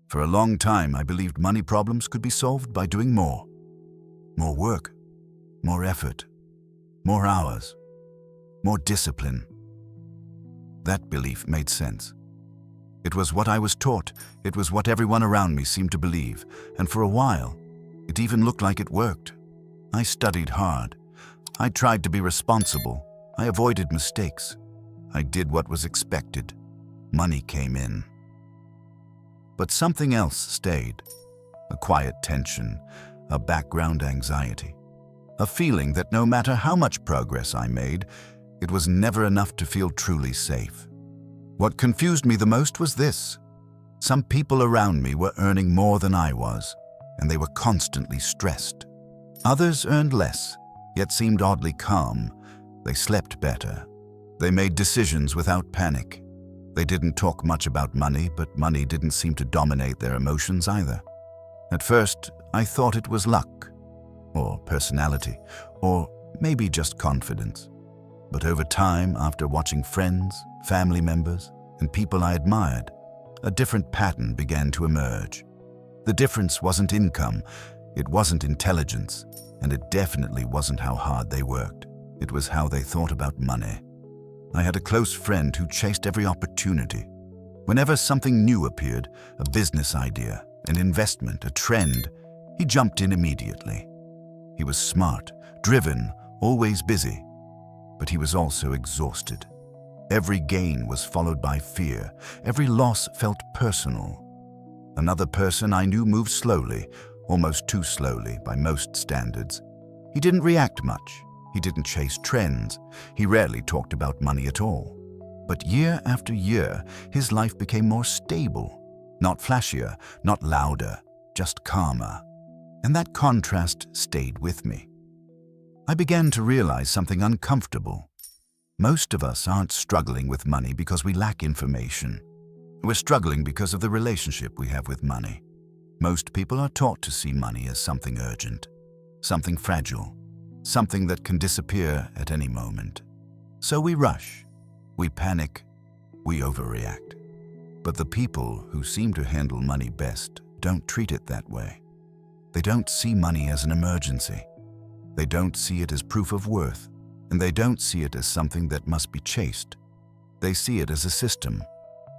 For a long time, I believed money problems could be solved by doing more. More work, more effort, more hours, more discipline. That belief made sense. It was what I was taught, it was what everyone around me seemed to believe, and for a while, it even looked like it worked. I studied hard. I tried to be responsible. I avoided mistakes. I did what was expected. Money came in. But something else stayed. A quiet tension, a background anxiety. A feeling that no matter how much progress I made, it was never enough to feel truly safe. What confused me the most was this. Some people around me were earning more than I was, and they were constantly stressed. Others earned less, yet seemed oddly calm. They slept better. They made decisions without panic. They didn't talk much about money, but money didn't seem to dominate their emotions either. At first, I thought it was luck, or personality, or maybe just confidence. But over time, after watching friends, family members, and people I admired, a different pattern began to emerge. The difference wasn't income, it wasn't intelligence, and it definitely wasn't how hard they worked. It was how they thought about money. I had a close friend who chased every opportunity. Whenever something new appeared, a business idea, an investment, a trend, he jumped in immediately. He was smart, driven, always busy, but he was also exhausted. Every gain was followed by fear. Every loss felt personal. Another person I knew moved slowly, almost too slowly by most standards. He didn't react much. He didn't chase trends. He rarely talked about money at all. But year after year, his life became more stable. Not flashier, not louder, just calmer. And that contrast stayed with me. I began to realize something uncomfortable. Most of us aren't struggling with money because we lack information. We're struggling because of the relationship we have with money. Most people are taught to see money as something urgent, something fragile, something that can disappear at any moment. So we rush, we panic, we overreact. But the people who seem to handle money best don't treat it that way. They don't see money as an emergency. They don't see it as proof of worth, and they don't see it as something that must be chased. They see it as a system,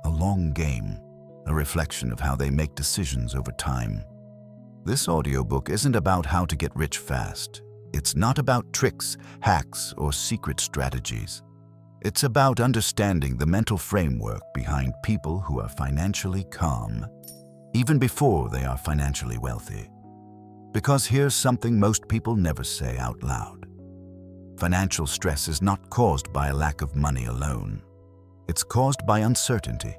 a long game, a reflection of how they make decisions over time. This audiobook isn't about how to get rich fast. It's not about tricks, hacks, or secret strategies. It's about understanding the mental framework behind people who are financially calm, even before they are financially wealthy. Because here's something most people never say out loud. Financial stress is not caused by a lack of money alone. It's caused by uncertainty,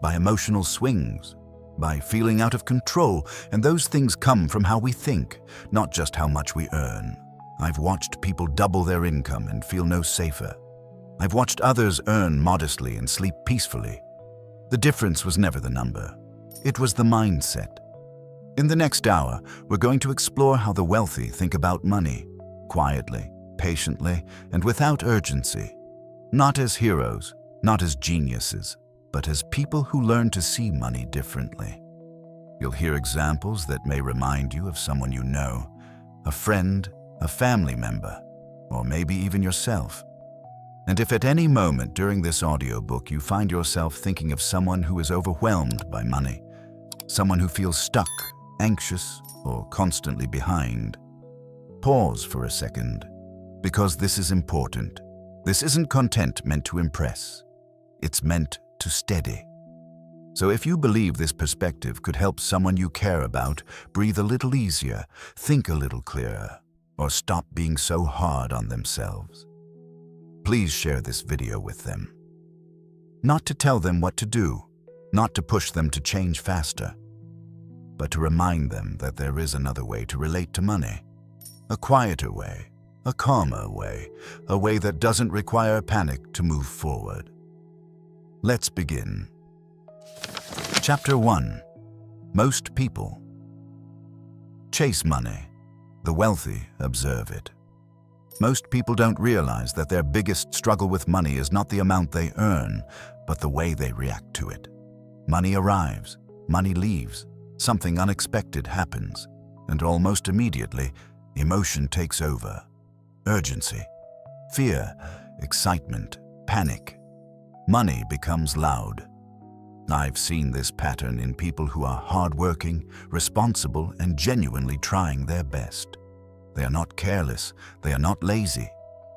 by emotional swings, by feeling out of control, and those things come from how we think, not just how much we earn. I've watched people double their income and feel no safer. I've watched others earn modestly and sleep peacefully. The difference was never the number. It was the mindset. In the next hour, we're going to explore how the wealthy think about money, quietly, patiently, and without urgency. Not as heroes, not as geniuses, but as people who learn to see money differently. You'll hear examples that may remind you of someone you know, a friend, a family member, or maybe even yourself. And if at any moment during this audiobook you find yourself thinking of someone who is overwhelmed by money, someone who feels stuck, anxious, or constantly behind, pause for a second, because this is important. This isn't content meant to impress. It's meant to steady. So if you believe this perspective could help someone you care about breathe a little easier, think a little clearer, or stop being so hard on themselves, please share this video with them. Not to tell them what to do, not to push them to change faster, but to remind them that there is another way to relate to money. A quieter way, a calmer way, a way that doesn't require panic to move forward. Let's begin. Chapter 1. Most people chase money. The wealthy observe it. Most people don't realize that their biggest struggle with money is not the amount they earn, but the way they react to it. Money arrives. money leaves, something unexpected happens, and almost immediately, emotion takes over. Urgency, fear, excitement, panic. Money becomes loud. I've seen this pattern in people who are hardworking, responsible, and genuinely trying their best. They are not careless, they are not lazy,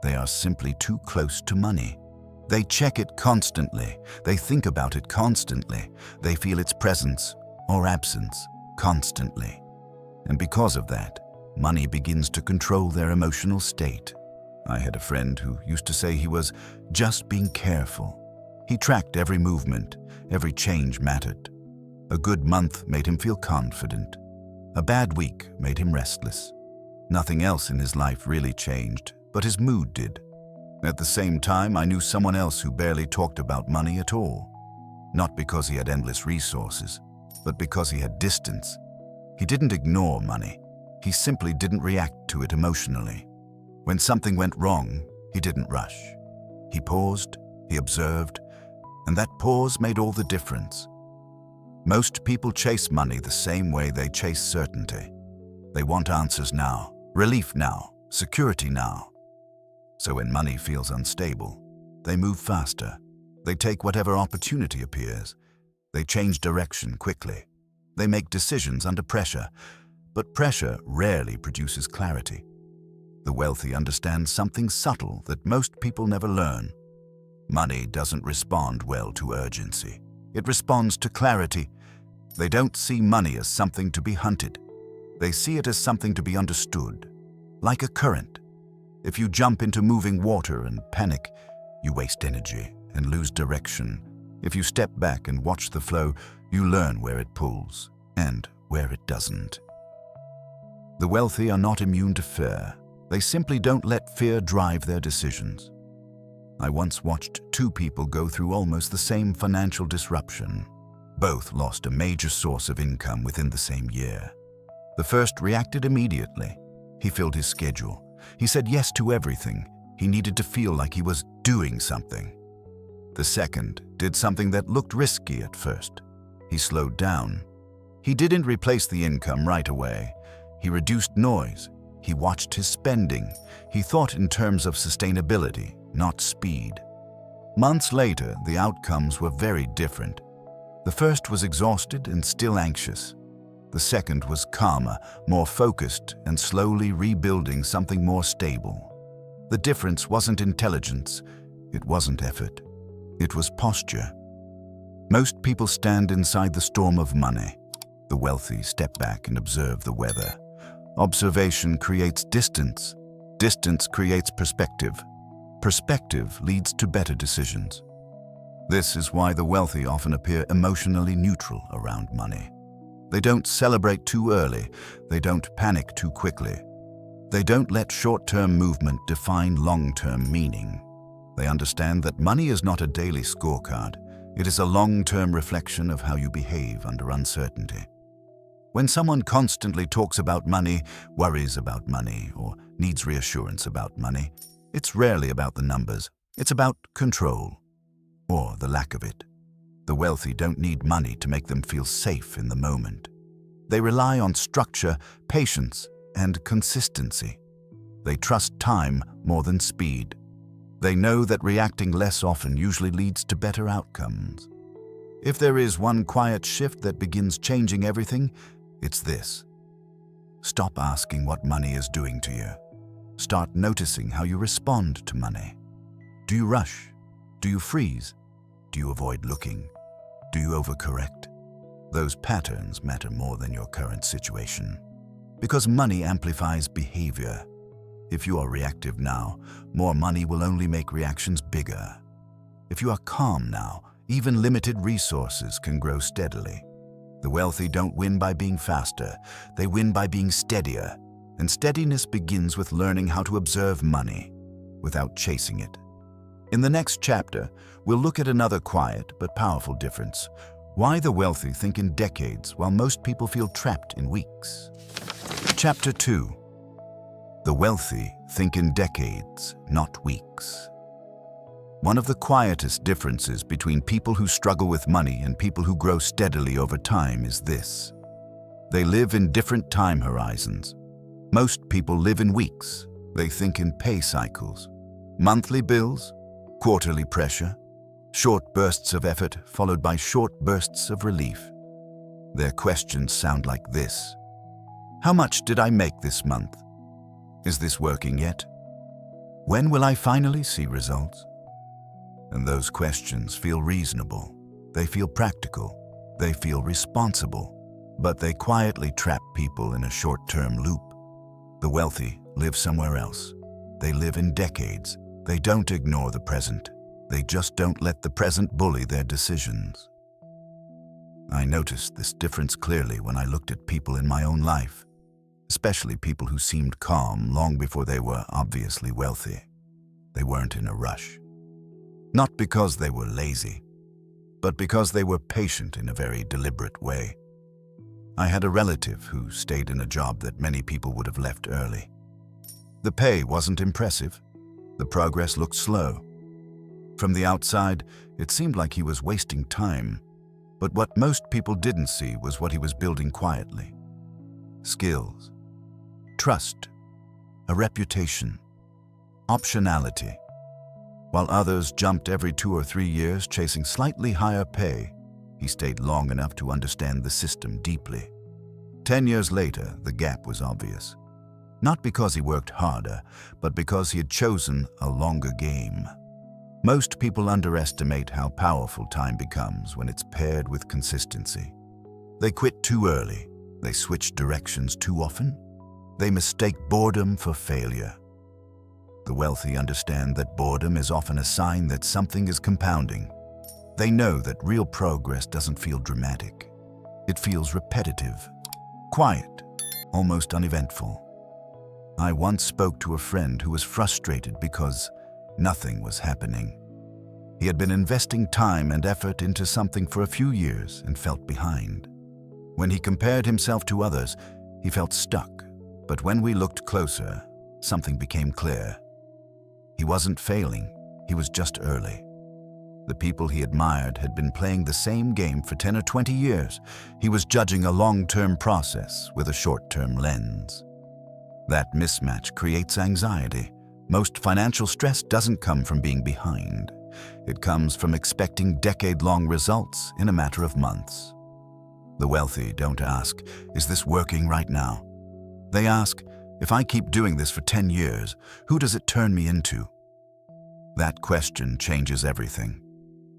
they are simply too close to money. They check it constantly, they think about it constantly, they feel its presence or absence constantly. And because of that, money begins to control their emotional state. I had a friend who used to say he was just being careful. He tracked every movement, every change mattered. A good month made him feel confident. A bad week made him restless. Nothing else in his life really changed, but his mood did. At the same time, I knew someone else who barely talked about money at all. Not because he had endless resources, but because he had distance. He didn't ignore money. He simply didn't react to it emotionally. When something went wrong, he didn't rush. He paused, he observed, and that pause made all the difference. Most people chase money the same way they chase certainty. They want answers now, relief now, security now. So when money feels unstable, they move faster. They take whatever opportunity appears. They change direction quickly. They make decisions under pressure, but pressure rarely produces clarity. The wealthy understand something subtle that most people never learn. Money doesn't respond well to urgency. It responds to clarity. They don't see money as something to be hunted. They see it as something to be understood, like a current. If you jump into moving water and panic, you waste energy and lose direction. If you step back and watch the flow, you learn where it pulls and where it doesn't. The wealthy are not immune to fear. They simply don't let fear drive their decisions. I once watched two people go through almost the same financial disruption. Both lost a major source of income within the same year. The first reacted immediately. He filled his schedule. He said yes to everything. He needed to feel like he was doing something. The second did something that looked risky at first. He slowed down. He didn't replace the income right away. He reduced noise. He watched his spending. He thought in terms of sustainability, not speed. Months later, the outcomes were very different. The first was exhausted and still anxious. The second was calmer, more focused, and slowly rebuilding something more stable. The difference wasn't intelligence. It wasn't effort. It was posture. Most people stand inside the storm of money. The wealthy step back and observe the weather. Observation creates distance. Distance creates perspective. Perspective leads to better decisions. This is why the wealthy often appear emotionally neutral around money. They don't celebrate too early. They don't panic too quickly. They don't let short-term movement define long-term meaning. They understand that money is not a daily scorecard. It is a long-term reflection of how you behave under uncertainty. When someone constantly talks about money, worries about money, or needs reassurance about money, it's rarely about the numbers. It's about control, or the lack of it. The wealthy don't need money to make them feel safe in the moment. They rely on structure, patience, and consistency. They trust time more than speed. They know that reacting less often usually leads to better outcomes. If there is one quiet shift that begins changing everything, it's this. Stop asking what money is doing to you. Start noticing how you respond to money. Do you rush? Do you freeze? Do you avoid looking? Do you overcorrect? Those patterns matter more than your current situation. Because money amplifies behavior. If you are reactive now, more money will only make reactions bigger. If you are calm now, even limited resources can grow steadily. The wealthy don't win by being faster. They win by being steadier. And steadiness begins with learning how to observe money without chasing it. In the next chapter, we'll look at another quiet but powerful difference. Why the wealthy think in decades while most people feel trapped in weeks. Chapter 2. The wealthy think in decades, not weeks. One of the quietest differences between people who struggle with money and people who grow steadily over time is this. They live in different time horizons. Most people live in weeks. They think in pay cycles. Monthly bills, quarterly pressure, short bursts of effort followed by short bursts of relief. Their questions sound like this. How much did I make this month? Is this working yet? When will I finally see results? And those questions feel reasonable. They feel practical. They feel responsible. But they quietly trap people in a short-term loop. The wealthy live somewhere else. They live in decades. They don't ignore the present. They just don't let the present bully their decisions. I noticed this difference clearly when I looked at people in my own life, especially people who seemed calm long before they were obviously wealthy. They weren't in a rush. Not because they were lazy, but because they were patient in a very deliberate way. I had a relative who stayed in a job that many people would have left early. The pay wasn't impressive. The progress looked slow. From the outside, it seemed like he was wasting time, but what most people didn't see was what he was building quietly. Skills, trust, a reputation, optionality. While others jumped every 2 or 3 years chasing slightly higher pay, he stayed long enough to understand the system deeply. 10 years later, the gap was obvious. Not because he worked harder, but because he had chosen a longer game. Most people underestimate how powerful time becomes when it's paired with consistency. They quit too early. They switch directions too often. They mistake boredom for failure. The wealthy understand that boredom is often a sign that something is compounding. They know that real progress doesn't feel dramatic. It feels repetitive, quiet, almost uneventful. I once spoke to a friend who was frustrated because nothing was happening. He had been investing time and effort into something for a few years and felt behind. When he compared himself to others, he felt stuck. But when we looked closer, something became clear. He wasn't failing, he was just early. The people he admired had been playing the same game for 10 or 20 years. He was judging a long-term process with a short-term lens. That mismatch creates anxiety. Most financial stress doesn't come from being behind. It comes from expecting decade-long results in a matter of months. The wealthy don't ask, is this working right now? They ask, if I keep doing this for 10 years, who does it turn me into? That question changes everything.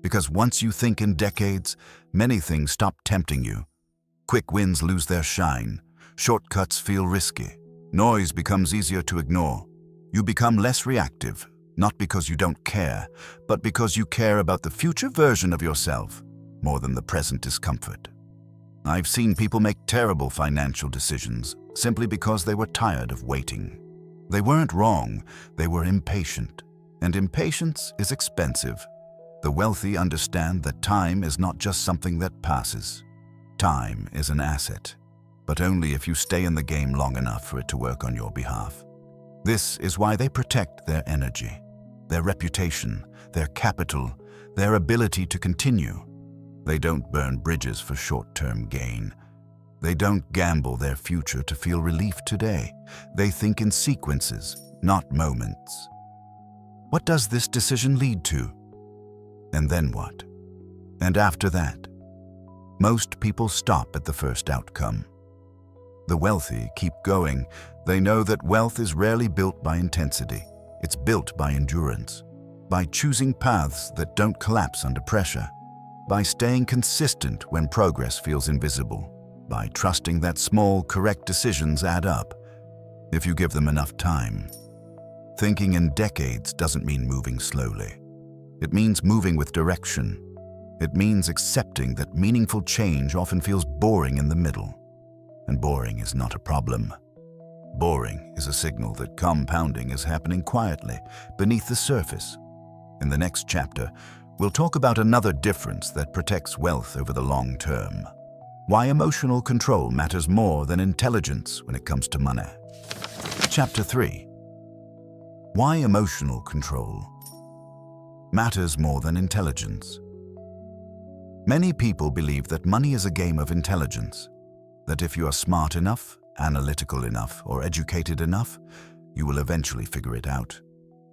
Because once you think in decades, many things stop tempting you. Quick wins lose their shine. Shortcuts feel risky. Noise becomes easier to ignore. You become less reactive, not because you don't care, but because you care about the future version of yourself more than the present discomfort. I've seen people make terrible financial decisions simply because they were tired of waiting. They weren't wrong, they were impatient. And impatience is expensive. The wealthy understand that time is not just something that passes. Time is an asset, but only if you stay in the game long enough for it to work on your behalf. This is why they protect their energy, their reputation, their capital, their ability to continue. They don't burn bridges for short-term gain. They don't gamble their future to feel relief today. They think in sequences, not moments. What does this decision lead to? And then what? And after that? Most people stop at the first outcome. The wealthy keep going. They know that wealth is rarely built by intensity. It's built by endurance, by choosing paths that don't collapse under pressure, by staying consistent when progress feels invisible, by trusting that small, correct decisions add up if you give them enough time. Thinking in decades doesn't mean moving slowly. It means moving with direction. It means accepting that meaningful change often feels boring in the middle. And boring is not a problem. Boring is a signal that compounding is happening quietly, beneath the surface. In the next chapter, we'll talk about another difference that protects wealth over the long term. Why emotional control matters more than intelligence when it comes to money. Chapter 3. Why emotional control? matters more than intelligence. Many people believe that money is a game of intelligence, that if you are smart enough, analytical enough, or educated enough, you will eventually figure it out.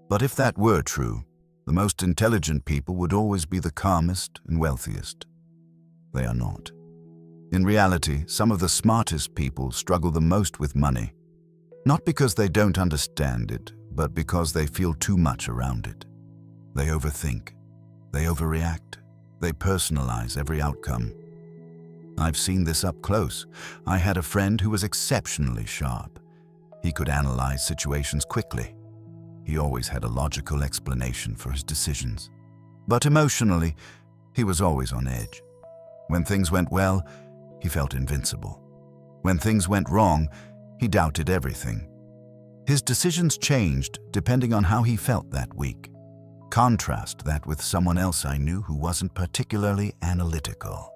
But if that were true, the most intelligent people would always be the calmest and wealthiest. They are not. In reality, some of the smartest people struggle the most with money, not because they don't understand it, but because they feel too much around it. They overthink, they overreact, they personalize every outcome. I've seen this up close. I had a friend who was exceptionally sharp. He could analyze situations quickly. He always had a logical explanation for his decisions. But emotionally, he was always on edge. When things went well, he felt invincible. When things went wrong, he doubted everything. His decisions changed depending on how he felt that week. Contrast that with someone else I knew who wasn't particularly analytical.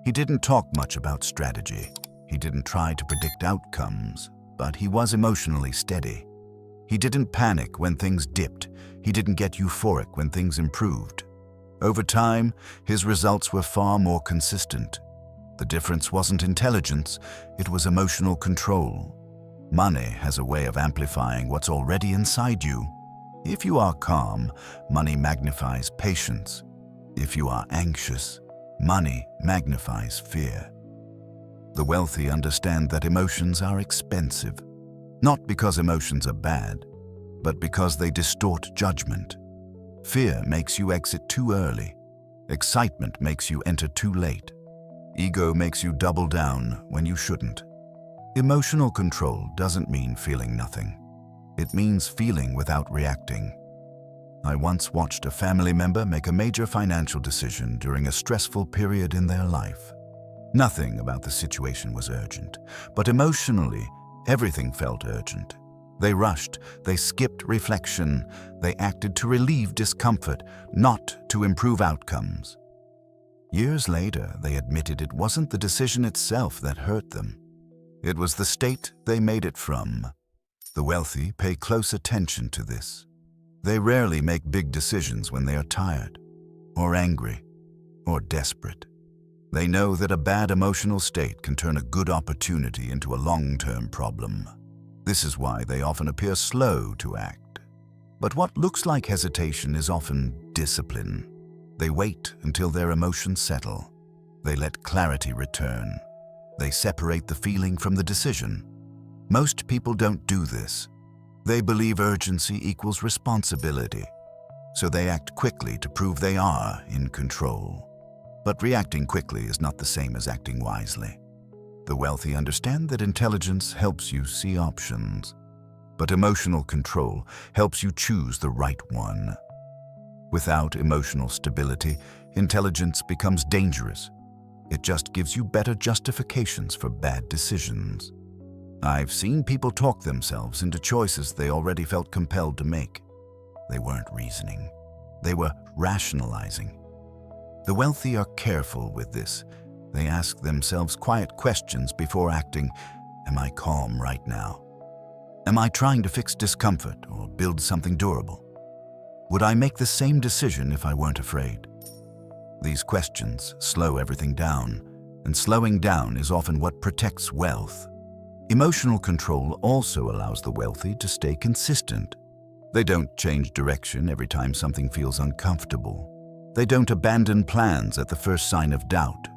He didn't talk much about strategy. He didn't try to predict outcomes, but he was emotionally steady. He didn't panic when things dipped. He didn't get euphoric when things improved. Over time, his results were far more consistent. The difference wasn't intelligence, it was emotional control. Money has a way of amplifying what's already inside you. If you are calm, money magnifies patience. If you are anxious, money magnifies fear. The wealthy understand that emotions are expensive, not because emotions are bad, but because they distort judgment. Fear makes you exit too early. Excitement makes you enter too late. Ego makes you double down when you shouldn't. Emotional control doesn't mean feeling nothing. It means feeling without reacting. I once watched a family member make a major financial decision during a stressful period in their life. Nothing about the situation was urgent, but emotionally, everything felt urgent. They rushed, they skipped reflection, they acted to relieve discomfort, not to improve outcomes. Years later, they admitted it wasn't the decision itself that hurt them. It was the state they made it from. The wealthy pay close attention to this. They rarely make big decisions when they are tired, or angry, or desperate. They know that a bad emotional state can turn a good opportunity into a long-term problem. This is why they often appear slow to act. But what looks like hesitation is often discipline. They wait until their emotions settle. They let clarity return. They separate the feeling from the decision. Most people don't do this. They believe urgency equals responsibility, so they act quickly to prove they are in control. But reacting quickly is not the same as acting wisely. The wealthy understand that intelligence helps you see options, but emotional control helps you choose the right one. Without emotional stability, intelligence becomes dangerous. It just gives you better justifications for bad decisions. I've seen people talk themselves into choices they already felt compelled to make. They weren't reasoning. They were rationalizing. The wealthy are careful with this. They ask themselves quiet questions before acting. Am I calm right now? Am I trying to fix discomfort or build something durable? Would I make the same decision if I weren't afraid? These questions slow everything down, and slowing down is often what protects wealth. Emotional control also allows the wealthy to stay consistent. They don't change direction every time something feels uncomfortable. They don't abandon plans at the first sign of doubt.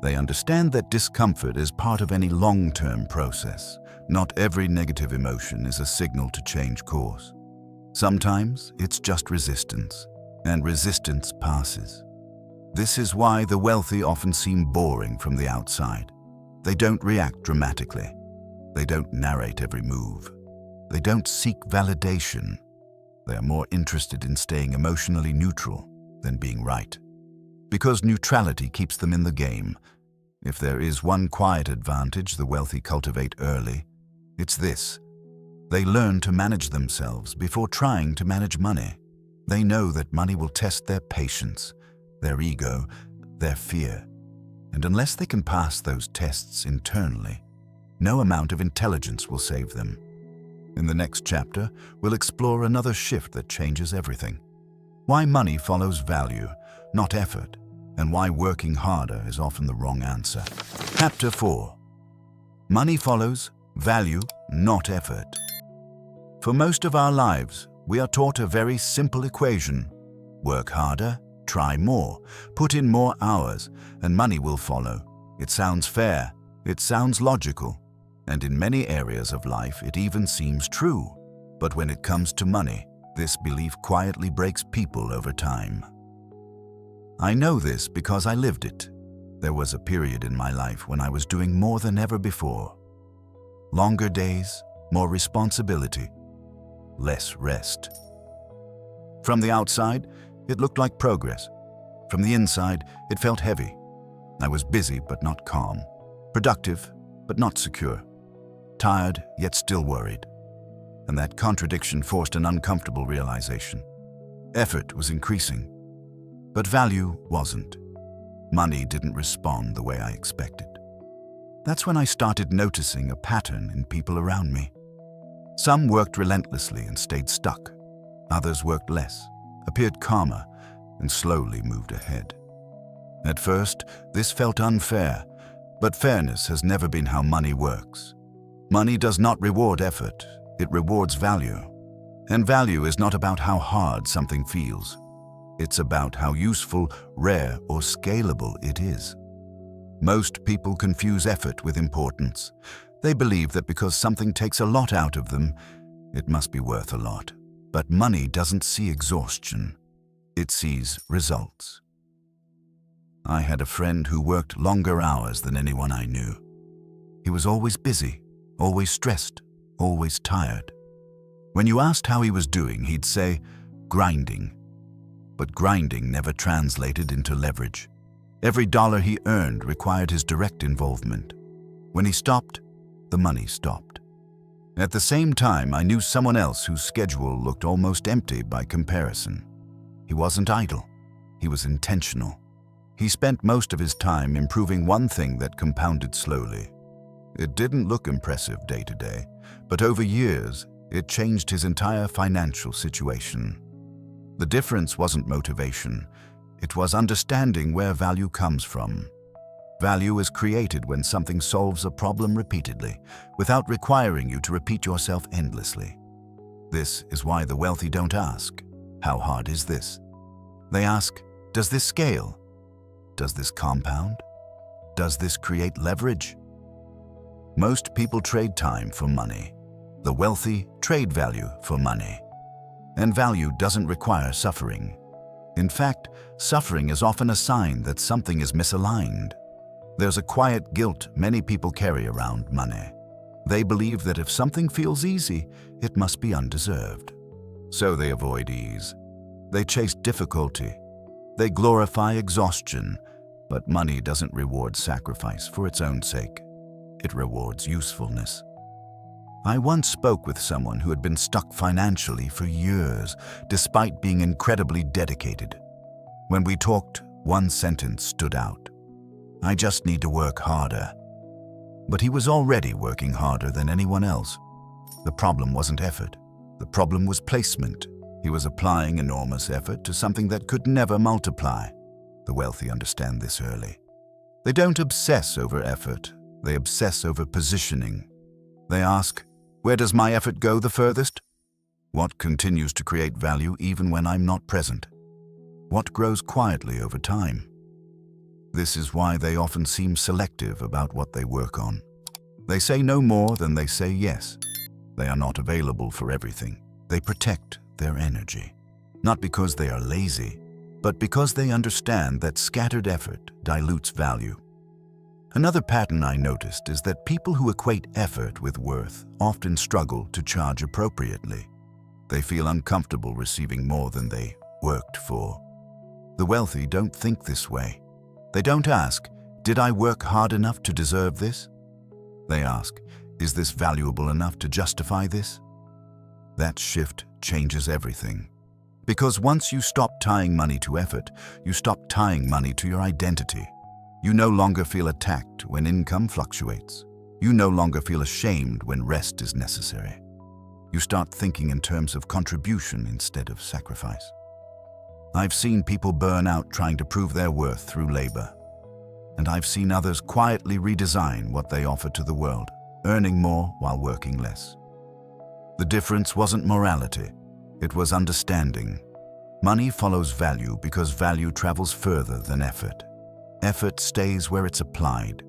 They understand that discomfort is part of any long-term process. Not every negative emotion is a signal to change course. Sometimes it's just resistance, and resistance passes. This is why the wealthy often seem boring from the outside. They don't react dramatically. They don't narrate every move. They don't seek validation. They are more interested in staying emotionally neutral than being right. Because neutrality keeps them in the game. If there is one quiet advantage the wealthy cultivate early, it's this. They learn to manage themselves before trying to manage money. They know that money will test their patience, their ego, their fear. And unless they can pass those tests internally, no amount of intelligence will save them. In the next chapter, we'll explore another shift that changes everything. Why money follows value, not effort, and why working harder is often the wrong answer. Chapter 4. Money follows value, not effort. For most of our lives, we are taught a very simple equation. Work harder, try more, put in more hours, and money will follow. It sounds fair, it sounds logical, and in many areas of life it even seems true. But when it comes to money, this belief quietly breaks people over time. I know this because I lived it. There was a period in my life when I was doing more than ever before. Longer days, more responsibility, less rest. From the outside, it looked like progress. From the inside, it felt heavy. I was busy but not calm, productive but not secure, tired yet still worried. And that contradiction forced an uncomfortable realization. Effort was increasing, but value wasn't. Money didn't respond the way I expected. That's when I started noticing a pattern in people around me. Some worked relentlessly and stayed stuck. Others worked less, appeared calmer, and slowly moved ahead. At first, this felt unfair, but fairness has never been how money works. Money does not reward effort, it rewards value. And value is not about how hard something feels. It's about how useful, rare, or scalable it is. Most people confuse effort with importance. They believe that because something takes a lot out of them, it must be worth a lot. But money doesn't see exhaustion. It sees results. I had a friend who worked longer hours than anyone I knew. He was always busy, always stressed, always tired. When you asked how he was doing, he'd say, grinding. But grinding never translated into leverage. Every dollar he earned required his direct involvement. When he stopped, the money stopped. At the same time, I knew someone else whose schedule looked almost empty by comparison. He wasn't idle. He was intentional. He spent most of his time improving one thing that compounded slowly. It didn't look impressive day to day, but over years, it changed his entire financial situation. The difference wasn't motivation. It was understanding where value comes from. Value is created when something solves a problem repeatedly, without requiring you to repeat yourself endlessly. This is why the wealthy don't ask, "How hard is this?" They ask, "Does this scale? Does this compound? Does this create leverage?" Most people trade time for money. The wealthy trade value for money. And value doesn't require suffering. In fact, suffering is often a sign that something is misaligned. There's a quiet guilt many people carry around money. They believe that if something feels easy, it must be undeserved. So they avoid ease. They chase difficulty. They glorify exhaustion. But money doesn't reward sacrifice for its own sake. It rewards usefulness. I once spoke with someone who had been stuck financially for years, despite being incredibly dedicated. When we talked, one sentence stood out. "I just need to work harder." But he was already working harder than anyone else. The problem wasn't effort. The problem was placement. He was applying enormous effort to something that could never multiply. The wealthy understand this early. They don't obsess over effort. They obsess over positioning. They ask, "Where does my effort go the furthest? What continues to create value even when I'm not present? What grows quietly over time?" This is why they often seem selective about what they work on. They say no more than they say yes. They are not available for everything. They protect their energy. Not because they are lazy, but because they understand that scattered effort dilutes value. Another pattern I noticed is that people who equate effort with worth often struggle to charge appropriately. They feel uncomfortable receiving more than they worked for. The wealthy don't think this way. They don't ask, "Did I work hard enough to deserve this?" They ask, "Is this valuable enough to justify this?" That shift changes everything. Because once you stop tying money to effort, you stop tying money to your identity. You no longer feel attacked when income fluctuates. You no longer feel ashamed when rest is necessary. You start thinking in terms of contribution instead of sacrifice. I've seen people burn out trying to prove their worth through labor. And I've seen others quietly redesign what they offer to the world, earning more while working less. The difference wasn't morality, it was understanding. Money follows value because value travels further than effort. Effort stays where it's applied.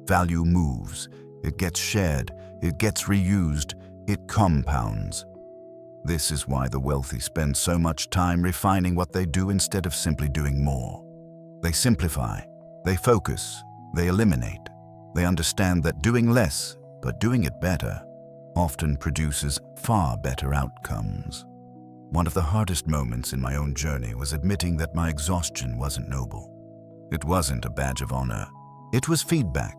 Value moves, it gets shared, it gets reused, it compounds. This is why the wealthy spend so much time refining what they do instead of simply doing more. They simplify, they focus, they eliminate. They understand that doing less, but doing it better, often produces far better outcomes. One of the hardest moments in my own journey was admitting that my exhaustion wasn't noble. It wasn't a badge of honor. It was feedback.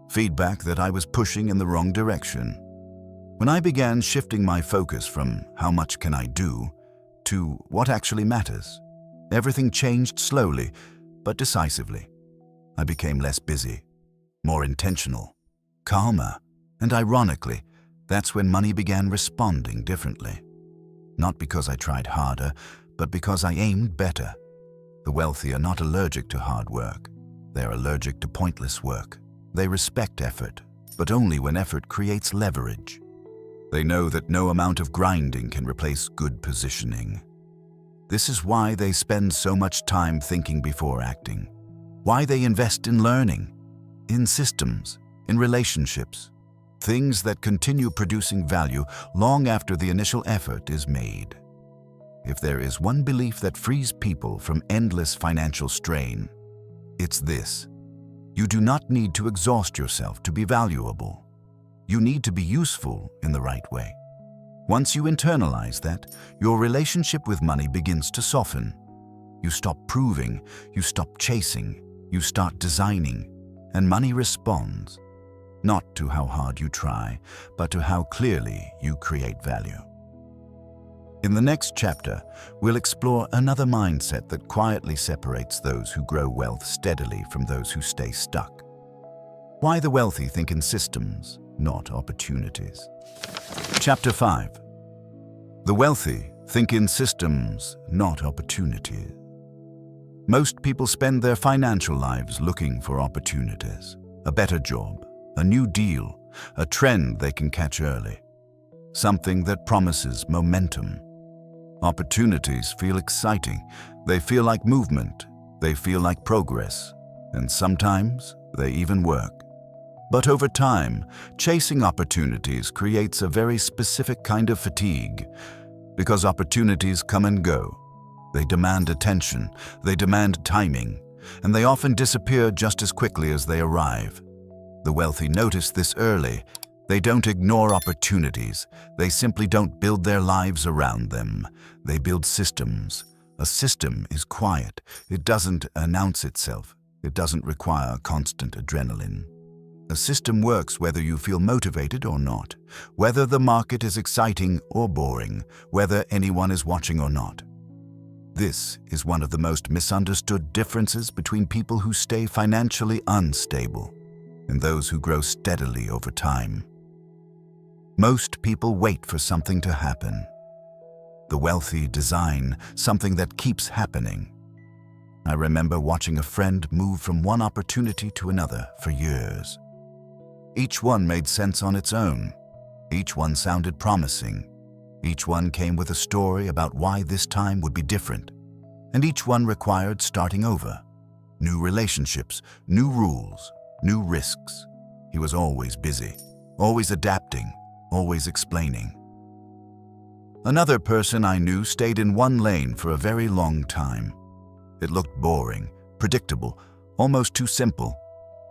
Feedback that I was pushing in the wrong direction. When I began shifting my focus from how much can I do to what actually matters, everything changed slowly but decisively. I became less busy, more intentional, calmer, and ironically, that's when money began responding differently. Not because I tried harder, but because I aimed better. The wealthy are not allergic to hard work. They're allergic to pointless work. They respect effort, but only when effort creates leverage. They know that no amount of grinding can replace good positioning. This is why they spend so much time thinking before acting. Why they invest in learning, in systems, in relationships, things that continue producing value long after the initial effort is made. If there is one belief that frees people from endless financial strain, it's this: you do not need to exhaust yourself to be valuable. You need to be useful in the right way. Once you internalize that, your relationship with money begins to soften. You stop proving, you stop chasing, you start designing, and money responds, not to how hard you try, but to how clearly you create value. In the next chapter, we'll explore another mindset that quietly separates those who grow wealth steadily from those who stay stuck. Why the wealthy think in systems, not opportunities. Chapter 5. The wealthy think in systems, not opportunities. Most people spend their financial lives looking for opportunities, a better job, a new deal, a trend they can catch early, something that promises momentum. Opportunities feel exciting, they feel like movement, they feel like progress, and sometimes they even work. But over time, chasing opportunities creates a very specific kind of fatigue, because opportunities come and go. They demand attention, they demand timing, and they often disappear just as quickly as they arrive. The wealthy notice this early. They don't ignore opportunities, they simply don't build their lives around them. They build systems. A system is quiet, it doesn't announce itself, it doesn't require constant adrenaline. A system works whether you feel motivated or not, whether the market is exciting or boring, whether anyone is watching or not. This is one of the most misunderstood differences between people who stay financially unstable and those who grow steadily over time. Most people wait for something to happen. The wealthy design something that keeps happening. I remember watching a friend move from one opportunity to another for years. Each one made sense on its own. Each one sounded promising. Each one came with a story about why this time would be different. And each one required starting over. New relationships, new rules, new risks. He was always busy, always adapting, always explaining. Another person I knew stayed in one lane for a very long time. It looked boring, predictable, almost too simple.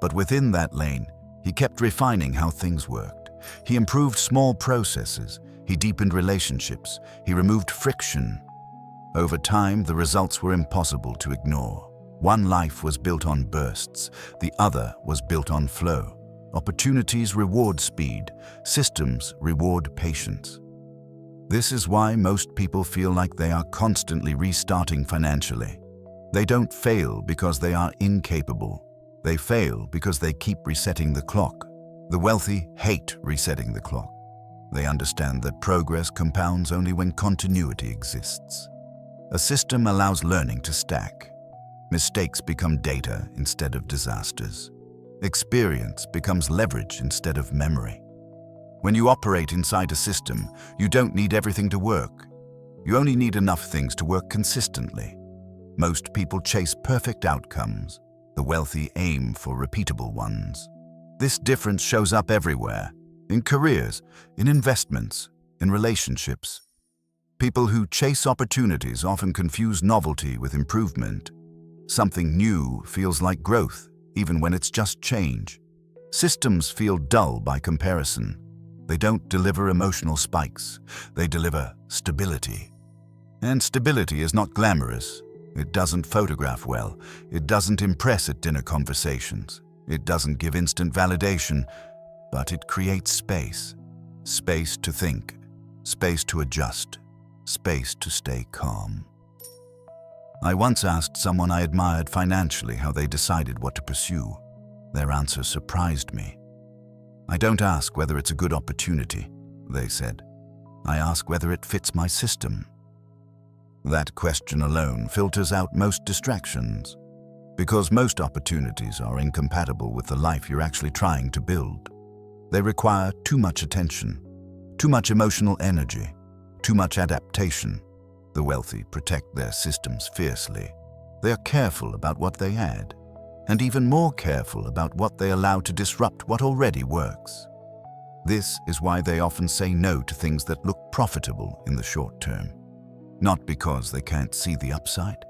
But within that lane, he kept refining how things worked. He improved small processes. He deepened relationships. He removed friction. Over time, the results were impossible to ignore. One life was built on bursts. The other was built on flow. Opportunities reward speed. Systems reward patience. This is why most people feel like they are constantly restarting financially. They don't fail because they are incapable. They fail because they keep resetting the clock. The wealthy hate resetting the clock. They understand that progress compounds only when continuity exists. A system allows learning to stack. Mistakes become data instead of disasters. Experience becomes leverage instead of memory. When you operate inside a system, you don't need everything to work. You only need enough things to work consistently. Most people chase perfect outcomes. The wealthy aim for repeatable ones. This difference shows up everywhere, in careers, in investments, in relationships. People who chase opportunities often confuse novelty with improvement. Something new feels like growth, even when it's just change. Systems feel dull by comparison. They don't deliver emotional spikes. They deliver stability. And stability is not glamorous. It doesn't photograph well. It doesn't impress at dinner conversations. It doesn't give instant validation, but it creates space. Space to think, space to adjust, space to stay calm. I once asked someone I admired financially how they decided what to pursue. Their answer surprised me. "I don't ask whether it's a good opportunity," they said. "I ask whether it fits my system." That question alone filters out most distractions, because most opportunities are incompatible with the life you're actually trying to build. They require too much attention, too much emotional energy, too much adaptation. The wealthy protect their systems fiercely. They are careful about what they add, and even more careful about what they allow to disrupt what already works. This is why they often say no to things that look profitable in the short term. Not because they can't see the upside,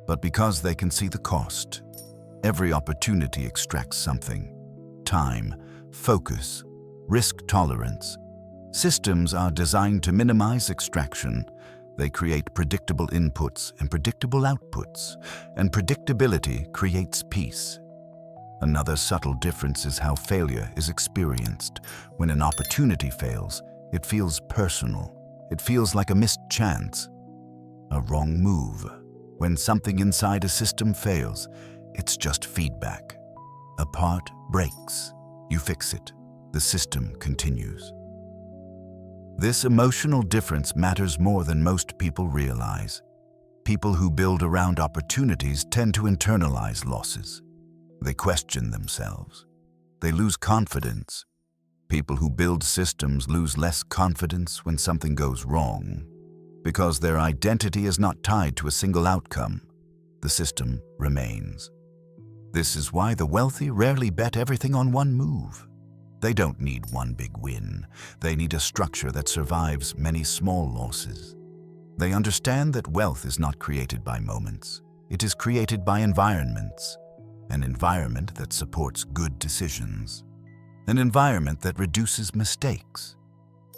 but because they can see the cost. Every opportunity extracts something: time, focus, risk tolerance. Systems are designed to minimize extraction. They create predictable inputs and predictable outputs, and predictability creates peace. Another subtle difference is how failure is experienced. When an opportunity fails, it feels personal. It feels like a missed chance, a wrong move. When something inside a system fails, it's just feedback. A part breaks. You fix it. The system continues. This emotional difference matters more than most people realize. People who build around opportunities tend to internalize losses. They question themselves. They lose confidence. People who build systems lose less confidence when something goes wrong, because their identity is not tied to a single outcome. The system remains. This is why the wealthy rarely bet everything on one move. They don't need one big win. They need a structure that survives many small losses. They understand that wealth is not created by moments. It is created by environments. An environment that supports good decisions. An environment that reduces mistakes.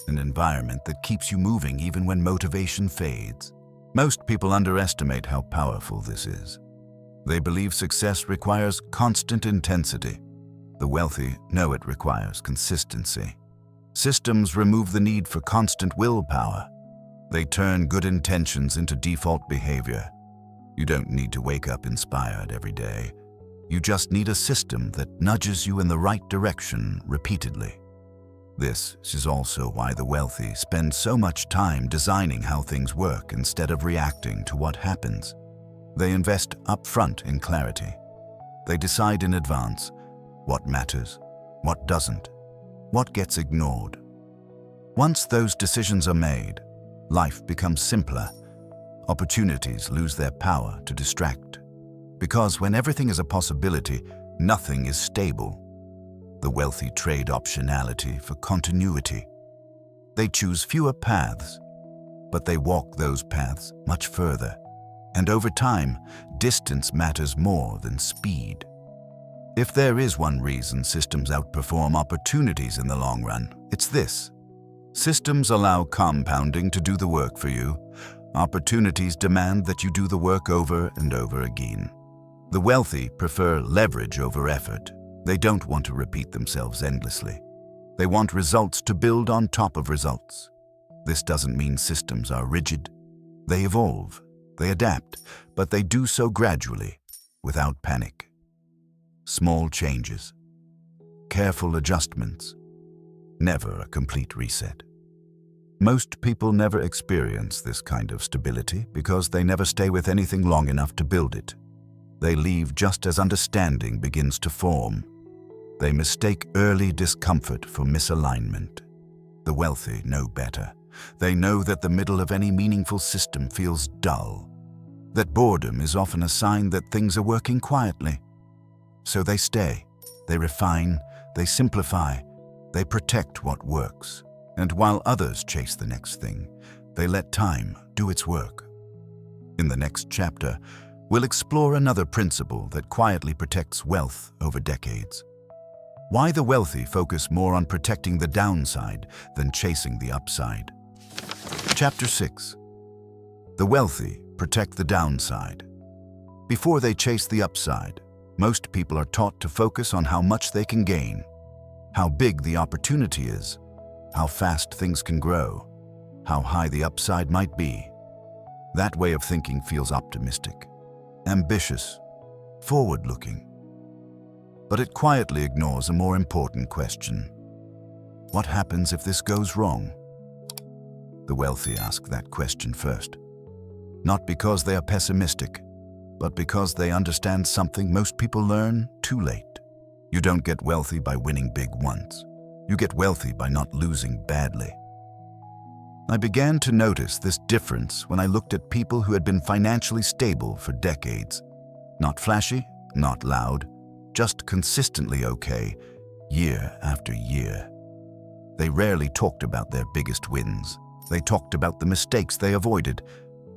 An environment that keeps you moving even when motivation fades. Most people underestimate how powerful this is. They believe success requires constant intensity. The wealthy know it requires consistency. Systems remove the need for constant willpower. They turn good intentions into default behavior. You don't need to wake up inspired every day. You just need a system that nudges you in the right direction repeatedly. This is also why the wealthy spend so much time designing how things work instead of reacting to what happens. They invest upfront in clarity. They decide in advance what matters, what doesn't, what gets ignored. Once those decisions are made, life becomes simpler. Opportunities lose their power to distract. Because when everything is a possibility, nothing is stable. The wealthy trade optionality for continuity. They choose fewer paths, but they walk those paths much further. And over time, distance matters more than speed. If there is one reason systems outperform opportunities in the long run, it's this. Systems allow compounding to do the work for you. Opportunities demand that you do the work over and over again. The wealthy prefer leverage over effort. They don't want to repeat themselves endlessly. They want results to build on top of results. This doesn't mean systems are rigid. They evolve, they adapt, but they do so gradually, without panic. Small changes, careful adjustments, never a complete reset. Most people never experience this kind of stability because they never stay with anything long enough to build it. They leave just as understanding begins to form. They mistake early discomfort for misalignment. The wealthy know better. They know that the middle of any meaningful system feels dull, that boredom is often a sign that things are working quietly. So they stay, they refine, they simplify, they protect what works. And while others chase the next thing, they let time do its work. In the next chapter, we'll explore another principle that quietly protects wealth over decades. Why the wealthy focus more on protecting the downside than chasing the upside. Chapter 6. The wealthy protect the downside. Before they chase the upside, most people are taught to focus on how much they can gain, how big the opportunity is, how fast things can grow, how high the upside might be. That way of thinking feels optimistic, ambitious, forward-looking. But it quietly ignores a more important question. What happens if this goes wrong? The wealthy ask that question first. Not because they are pessimistic, but because they understand something most people learn too late. You don't get wealthy by winning big once. You get wealthy by not losing badly. I began to notice this difference when I looked at people who had been financially stable for decades. Not flashy, not loud, just consistently okay, year after year. They rarely talked about their biggest wins. They talked about the mistakes they avoided,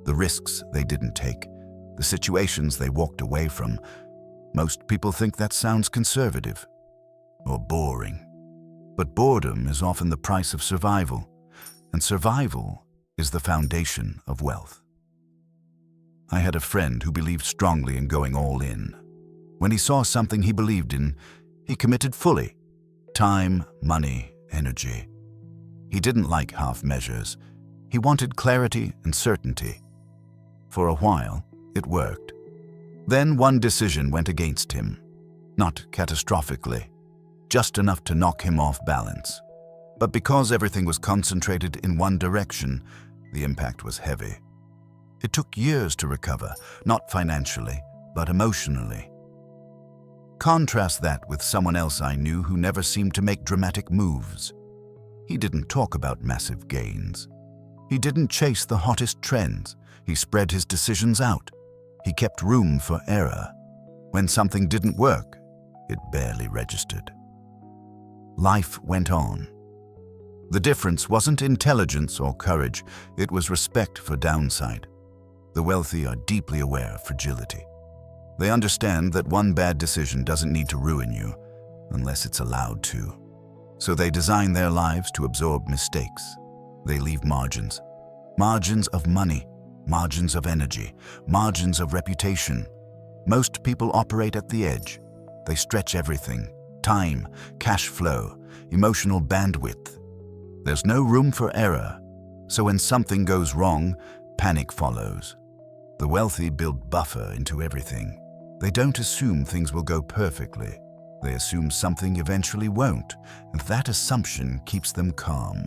the risks they didn't take, the situations they walked away from. Most people think that sounds conservative or boring. But boredom is often the price of survival, and survival is the foundation of wealth. I had a friend who believed strongly in going all in. When he saw something he believed in, he committed fully. Time, money, energy. He didn't like half measures. He wanted clarity and certainty. For a while, it worked. Then one decision went against him. Not catastrophically, just enough to knock him off balance. But because everything was concentrated in one direction, the impact was heavy. It took years to recover, not financially, but emotionally. Contrast that with someone else I knew who never seemed to make dramatic moves. He didn't talk about massive gains. He didn't chase the hottest trends. He spread his decisions out. He kept room for error. When something didn't work, it barely registered. Life went on. The difference wasn't intelligence or courage, it was respect for downside. The wealthy are deeply aware of fragility. They understand that one bad decision doesn't need to ruin you unless it's allowed to. So they design their lives to absorb mistakes. They leave margins. Margins of money, margins of energy, margins of reputation. Most people operate at the edge. They stretch everything: time, cash flow, emotional bandwidth. There's no room for error, so when something goes wrong, panic follows. The wealthy build buffer into everything. They don't assume things will go perfectly. They assume something eventually won't, and that assumption keeps them calm.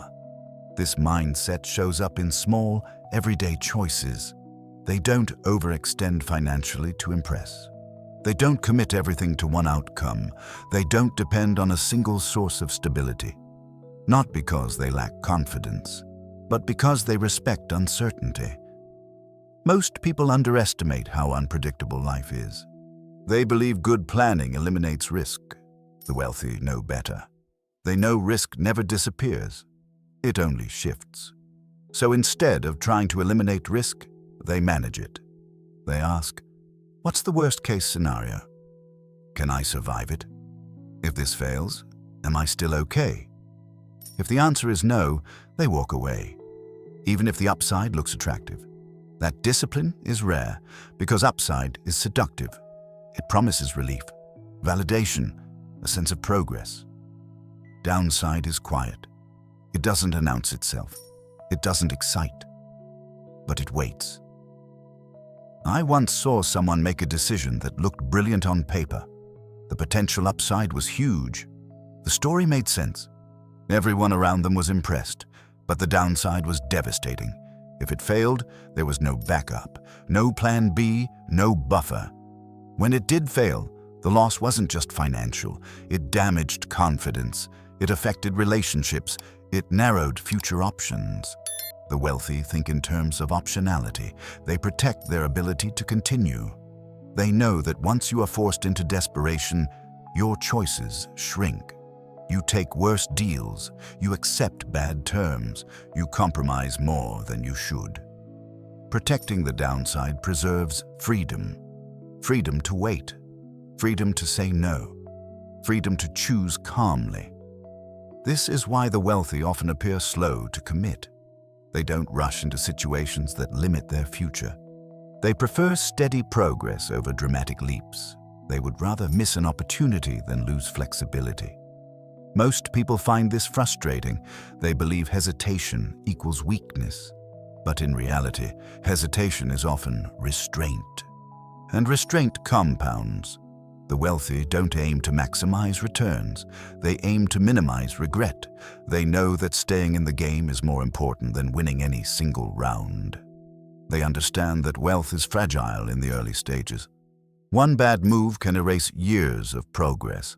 This mindset shows up in small, everyday choices. They don't overextend financially to impress. They don't commit everything to one outcome. They don't depend on a single source of stability. Not because they lack confidence, but because they respect uncertainty. Most people underestimate how unpredictable life is. They believe good planning eliminates risk. The wealthy know better. They know risk never disappears. It only shifts. So instead of trying to eliminate risk, they manage it. They ask, what's the worst-case scenario? Can I survive it? If this fails, am I still okay? If the answer is no, they walk away, even if the upside looks attractive. That discipline is rare because upside is seductive. It promises relief, validation, a sense of progress. Downside is quiet. It doesn't announce itself. It doesn't excite, but it waits. I once saw someone make a decision that looked brilliant on paper. The potential upside was huge. The story made sense. Everyone around them was impressed, But the downside was devastating. If it failed, there was no backup, no plan B, no buffer. When it did fail, the loss wasn't just financial. It damaged confidence. It affected relationships. It narrowed future options. The wealthy think in terms of optionality. They protect their ability to continue. They know that once you are forced into desperation, your choices shrink. You take worse deals. You accept bad terms. You compromise more than you should. Protecting the downside preserves freedom. Freedom to wait. Freedom to say no. Freedom to choose calmly. This is why the wealthy often appear slow to commit. They don't rush into situations that limit their future. They prefer steady progress over dramatic leaps. They would rather miss an opportunity than lose flexibility. Most people find this frustrating. They believe hesitation equals weakness. But in reality, hesitation is often restraint. And restraint compounds. The wealthy don't aim to maximize returns. They aim to minimize regret. They know that staying in the game is more important than winning any single round. They understand that wealth is fragile in the early stages. One bad move can erase years of progress.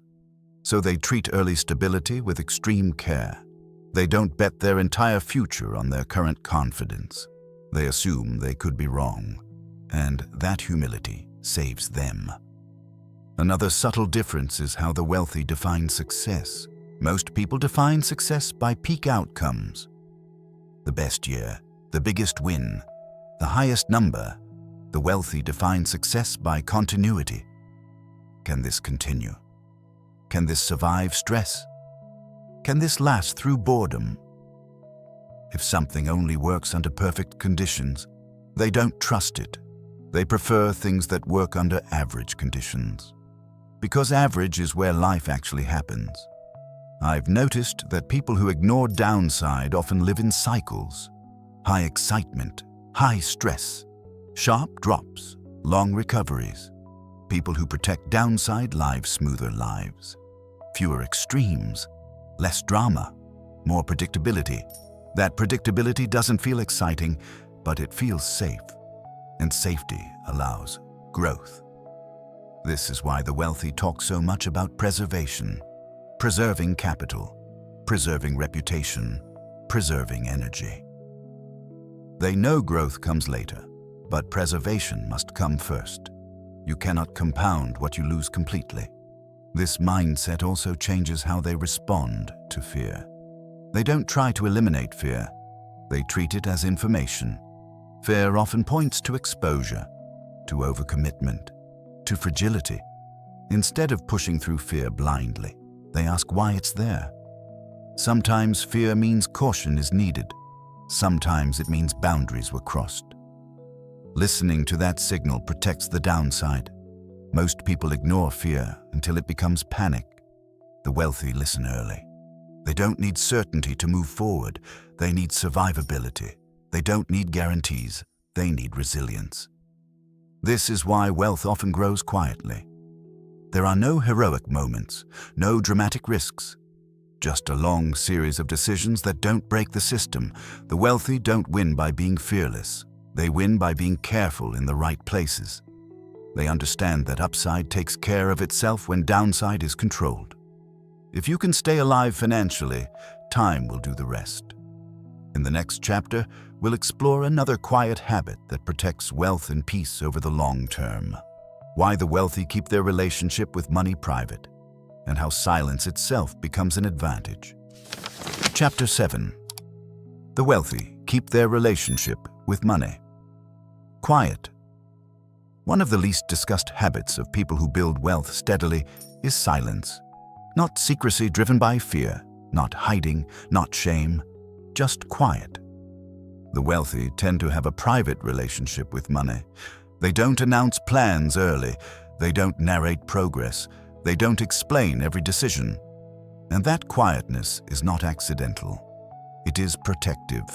So they treat early stability with extreme care. They don't bet their entire future on their current confidence. They assume they could be wrong. And that humility saves them. Another subtle difference is how the wealthy define success. Most people define success by peak outcomes. The best year, the biggest win, the highest number. The wealthy define success by continuity. Can this continue? Can this survive stress? Can this last through boredom? If something only works under perfect conditions, they don't trust it. They prefer things that work under average conditions. Because average is where life actually happens. I've noticed that people who ignore downside often live in cycles. High excitement, high stress, sharp drops, long recoveries. People who protect downside live smoother lives. Fewer extremes, less drama, more predictability. That predictability doesn't feel exciting, but it feels safe. And safety allows growth. This is why the wealthy talk so much about preservation, preserving capital, preserving reputation, preserving energy. They know growth comes later, but preservation must come first. You cannot compound what you lose completely. This mindset also changes how they respond to fear. They don't try to eliminate fear. They treat it as information. Fear often points to exposure, to overcommitment, to fragility. Instead of pushing through fear blindly, they ask why it's there. Sometimes fear means caution is needed. Sometimes it means boundaries were crossed. Listening to that signal protects the downside. Most people ignore fear until it becomes panic. The wealthy listen early. They don't need certainty to move forward. They need survivability. They don't need guarantees. They need resilience. This is why wealth often grows quietly. There are no heroic moments, no dramatic risks. Just a long series of decisions that don't break the system. The wealthy don't win by being fearless. They win by being careful in the right places. They understand that upside takes care of itself when downside is controlled. If you can stay alive financially, time will do the rest. In the next chapter, we'll explore another quiet habit that protects wealth and peace over the long term. Why the wealthy keep their relationship with money private, and how silence itself becomes an advantage. Chapter 7. The wealthy keep their relationship with money quiet. One of the least discussed habits of people who build wealth steadily is silence. Not secrecy driven by fear, not hiding, not shame, just quiet. The wealthy tend to have a private relationship with money. They don't announce plans early. They don't narrate progress. They don't explain every decision. And that quietness is not accidental. It is protective.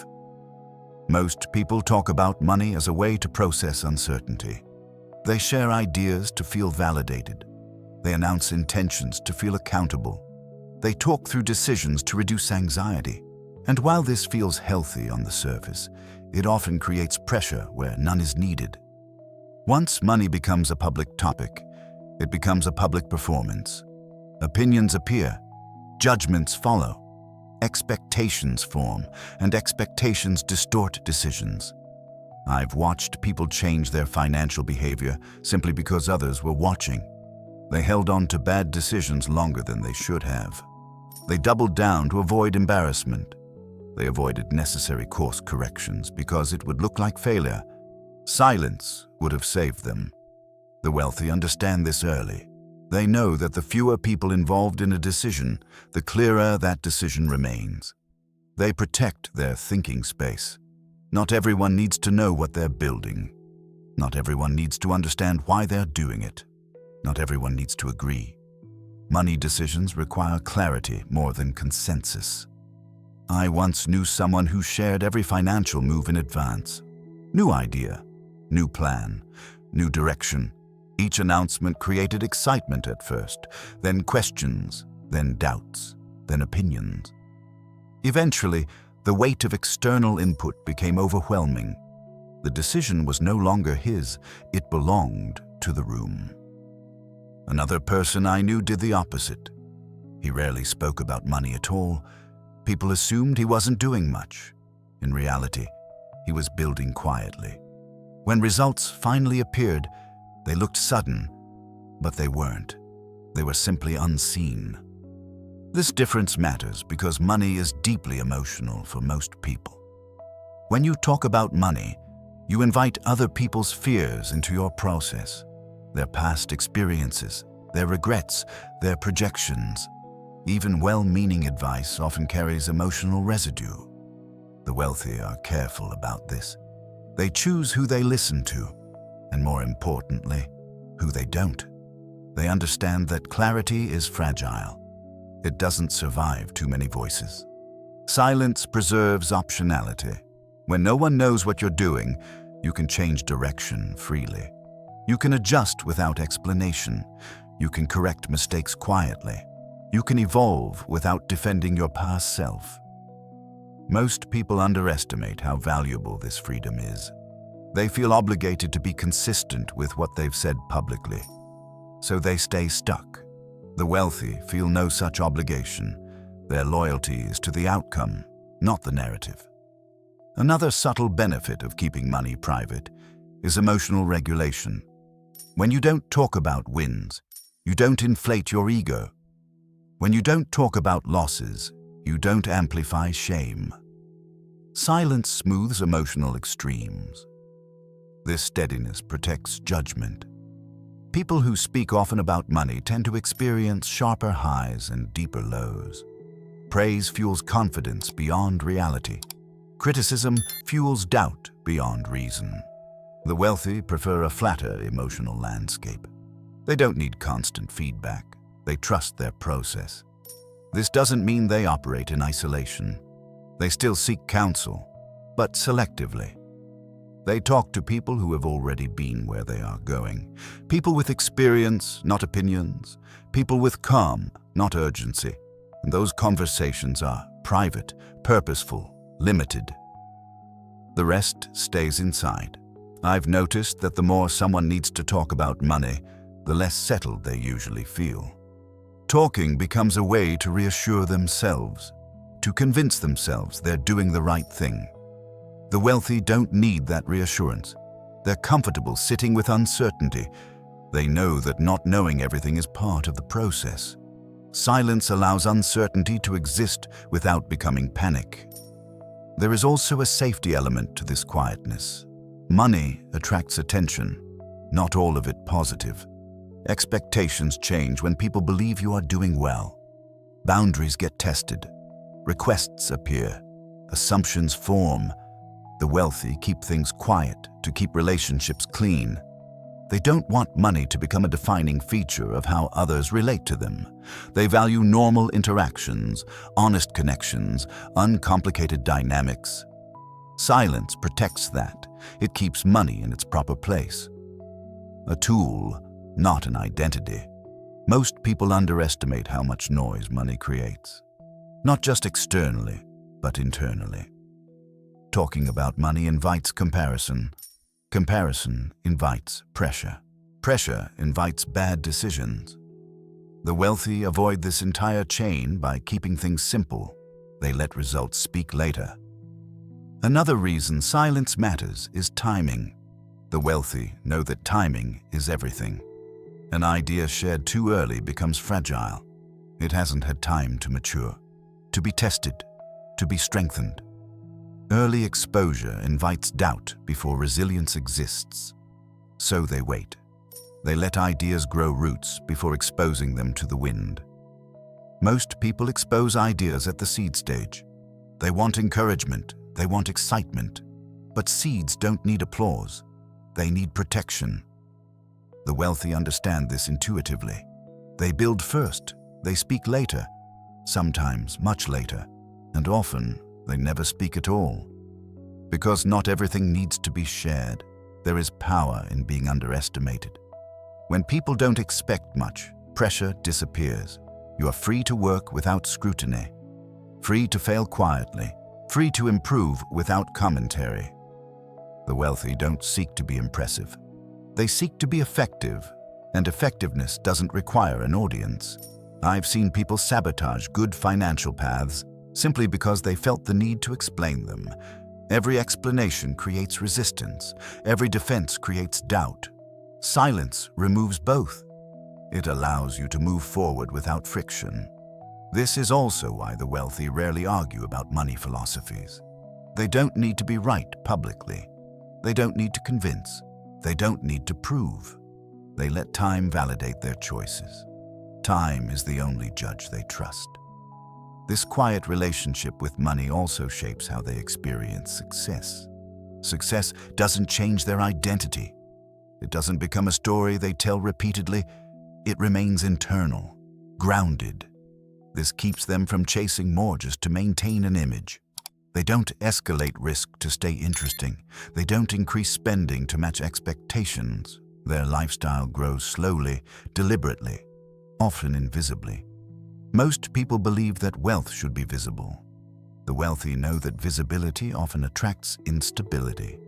Most people talk about money as a way to process uncertainty. They share ideas to feel validated. They announce intentions to feel accountable. They talk through decisions to reduce anxiety. And while this feels healthy on the surface, it often creates pressure where none is needed. Once money becomes a public topic, it becomes a public performance. Opinions appear, judgments follow, expectations form, and expectations distort decisions. I've watched people change their financial behavior simply because others were watching. They held on to bad decisions longer than they should have. They doubled down to avoid embarrassment. They avoided necessary course corrections because it would look like failure. Silence would have saved them. The wealthy understand this early. They know that the fewer people involved in a decision, the clearer that decision remains. They protect their thinking space. Not everyone needs to know what they're building. Not everyone needs to understand why they're doing it. Not everyone needs to agree. Money decisions require clarity more than consensus. I once knew someone who shared every financial move in advance. New idea, new plan, new direction. Each announcement created excitement at first, then questions, then doubts, then opinions. Eventually, the weight of external input became overwhelming. The decision was no longer his, it belonged to the room. Another person I knew did the opposite. He rarely spoke about money at all. People assumed he wasn't doing much. In reality, he was building quietly. When results finally appeared, they looked sudden, but they weren't. They were simply unseen. This difference matters because money is deeply emotional for most people. When you talk about money, you invite other people's fears into your process, their past experiences, their regrets, their projections. Even well-meaning advice often carries emotional residue. The wealthy are careful about this. They choose who they listen to, and more importantly, who they don't. They understand that clarity is fragile. It doesn't survive too many voices. Silence preserves optionality. When no one knows what you're doing, you can change direction freely. You can adjust without explanation. You can correct mistakes quietly. You can evolve without defending your past self. Most people underestimate how valuable this freedom is. They feel obligated to be consistent with what they've said publicly, so they stay stuck. The wealthy feel no such obligation. Their loyalty is to the outcome, not the narrative. Another subtle benefit of keeping money private is emotional regulation. When you don't talk about wins, you don't inflate your ego. When you don't talk about losses, you don't amplify shame. Silence smooths emotional extremes. This steadiness protects judgment. People who speak often about money tend to experience sharper highs and deeper lows. Praise fuels confidence beyond reality. Criticism fuels doubt beyond reason. The wealthy prefer a flatter emotional landscape. They don't need constant feedback. They trust their process. This doesn't mean they operate in isolation. They still seek counsel, but selectively. They talk to people who have already been where they are going. People with experience, not opinions. People with calm, not urgency. And those conversations are private, purposeful, limited. The rest stays inside. I've noticed that the more someone needs to talk about money, the less settled they usually feel. Talking becomes a way to reassure themselves, to convince themselves they're doing the right thing. The wealthy don't need that reassurance. They're comfortable sitting with uncertainty. They know that not knowing everything is part of the process. Silence allows uncertainty to exist without becoming panic. There is also a safety element to this quietness. Money attracts attention, not all of it positive. Expectations change when people believe you are doing well. Boundaries get tested. Requests appear. Assumptions form. The wealthy keep things quiet to keep relationships clean. They don't want money to become a defining feature of how others relate to them. They value normal interactions, honest connections, uncomplicated dynamics. Silence protects that. It keeps money in its proper place. A tool, not an identity. Most people underestimate how much noise money creates. Not just externally, but internally. Talking about money invites comparison. Comparison invites pressure. Pressure invites bad decisions. The wealthy avoid this entire chain by keeping things simple. They let results speak later. Another reason silence matters is timing. The wealthy know that timing is everything. An idea shared too early becomes fragile. It hasn't had time to mature, to be tested, to be strengthened. Early exposure invites doubt before resilience exists. So they wait. They let ideas grow roots before exposing them to the wind. Most people expose ideas at the seed stage. They want encouragement, they want excitement. But seeds don't need applause. They need protection. The wealthy understand this intuitively. They build first, they speak later, sometimes much later, and often they never speak at all. Because not everything needs to be shared, there is power in being underestimated. When people don't expect much, pressure disappears. You are free to work without scrutiny, free to fail quietly, free to improve without commentary. The wealthy don't seek to be impressive. They seek to be effective, and effectiveness doesn't require an audience. I've seen people sabotage good financial paths simply because they felt the need to explain them. Every explanation creates resistance. Every defense creates doubt. Silence removes both. It allows you to move forward without friction. This is also why the wealthy rarely argue about money philosophies. They don't need to be right publicly. They don't need to convince. They don't need to prove. They let time validate their choices. Time is the only judge they trust. This quiet relationship with money also shapes how they experience success. Success doesn't change their identity. It doesn't become a story they tell repeatedly. It remains internal, grounded. This keeps them from chasing more just to maintain an image. They don't escalate risk to stay interesting. They don't increase spending to match expectations. Their lifestyle grows slowly, deliberately, often invisibly. Most people believe that wealth should be visible. The wealthy know that visibility often attracts instability.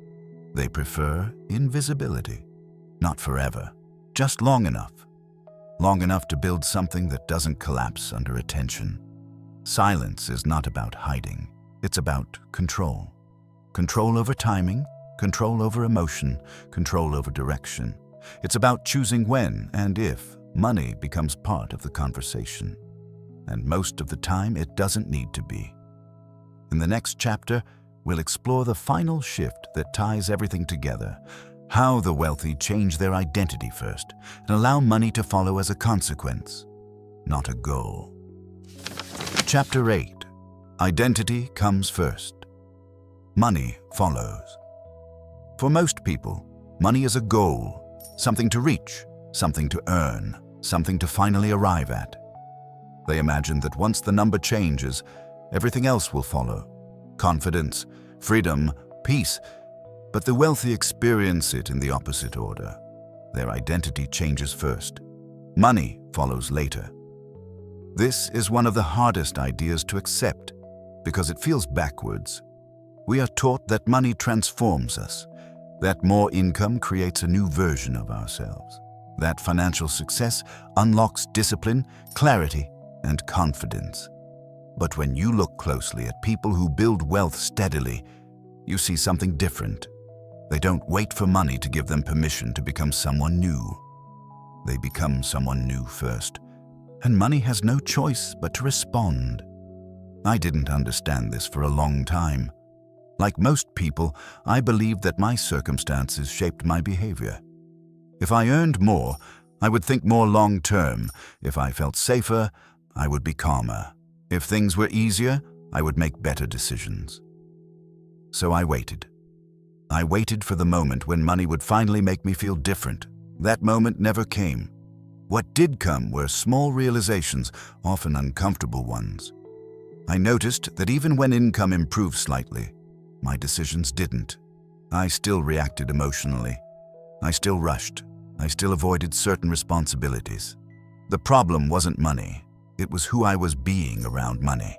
They prefer invisibility. Not forever, just long enough. Long enough to build something that doesn't collapse under attention. Silence is not about hiding. It's about control. Control over timing, control over emotion, control over direction. It's about choosing when and if money becomes part of the conversation. And most of the time, it doesn't need to be. In the next chapter, we'll explore the final shift that ties everything together, how the wealthy change their identity first and allow money to follow as a consequence, not a goal. Chapter 8. Identity comes first. Money follows. For most people, money is a goal, something to reach, something to earn, something to finally arrive at. They imagine that once the number changes, everything else will follow. Confidence, freedom, peace. But the wealthy experience it in the opposite order. Their identity changes first. Money follows later. This is one of the hardest ideas to accept because it feels backwards. We are taught that money transforms us, that more income creates a new version of ourselves, that financial success unlocks discipline, clarity, and confidence. But when you look closely at people who build wealth steadily, you see something different. They don't wait for money to give them permission to become someone new. They become someone new first, and money has no choice but to respond. I didn't understand this for a long time. Like most people, I believed that my circumstances shaped my behavior. If I earned more, I would think more long-term. If I felt safer, I would be calmer. If things were easier, I would make better decisions. So I waited. I waited for the moment when money would finally make me feel different. That moment never came. What did come were small realizations, often uncomfortable ones. I noticed that even when income improved slightly, my decisions didn't. I still reacted emotionally. I still rushed. I still avoided certain responsibilities. The problem wasn't money. It was who I was being around money.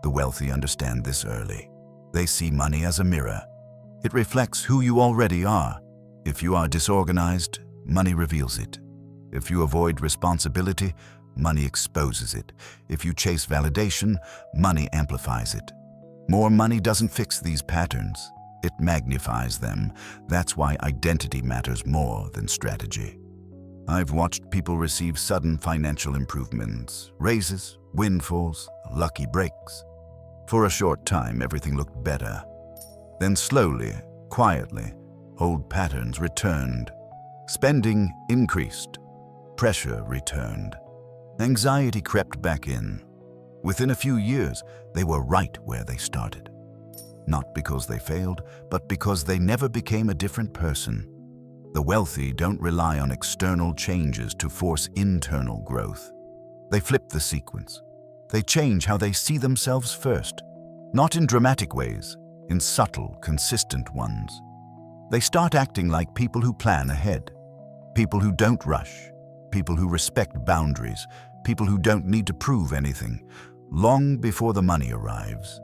The wealthy understand this early. They see money as a mirror. It reflects who you already are. If you are disorganized, money reveals it. If you avoid responsibility, money exposes it. If you chase validation, money amplifies it. More money doesn't fix these patterns. It magnifies them. That's why identity matters more than strategy. I've watched people receive sudden financial improvements, raises, windfalls, lucky breaks. For a short time, everything looked better. Then slowly, quietly, old patterns returned. Spending increased. Pressure returned. Anxiety crept back in. Within a few years, they were right where they started. Not because they failed, but because they never became a different person. The wealthy don't rely on external changes to force internal growth. They flip the sequence. They change how they see themselves first, not in dramatic ways, in subtle, consistent ones. They start acting like people who plan ahead, people who don't rush, people who respect boundaries, people who don't need to prove anything, long before the money arrives.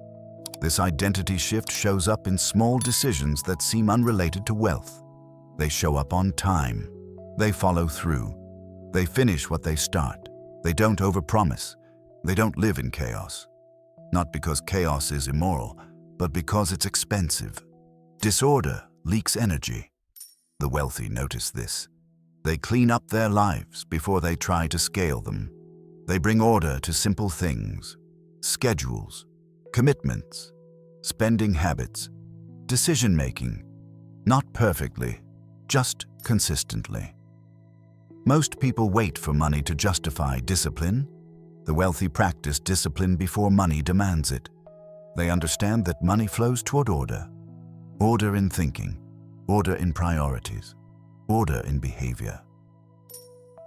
This identity shift shows up in small decisions that seem unrelated to wealth. They show up on time. They follow through. They finish what they start. They don't overpromise. They don't live in chaos. Not because chaos is immoral, but because it's expensive. Disorder leaks energy. The wealthy notice this. They clean up their lives before they try to scale them. They bring order to simple things, schedules, commitments, spending habits, decision-making, not perfectly, just consistently. Most people wait for money to justify discipline. The wealthy practice discipline before money demands it. They understand that money flows toward order. Order in thinking, order in priorities, order in behavior.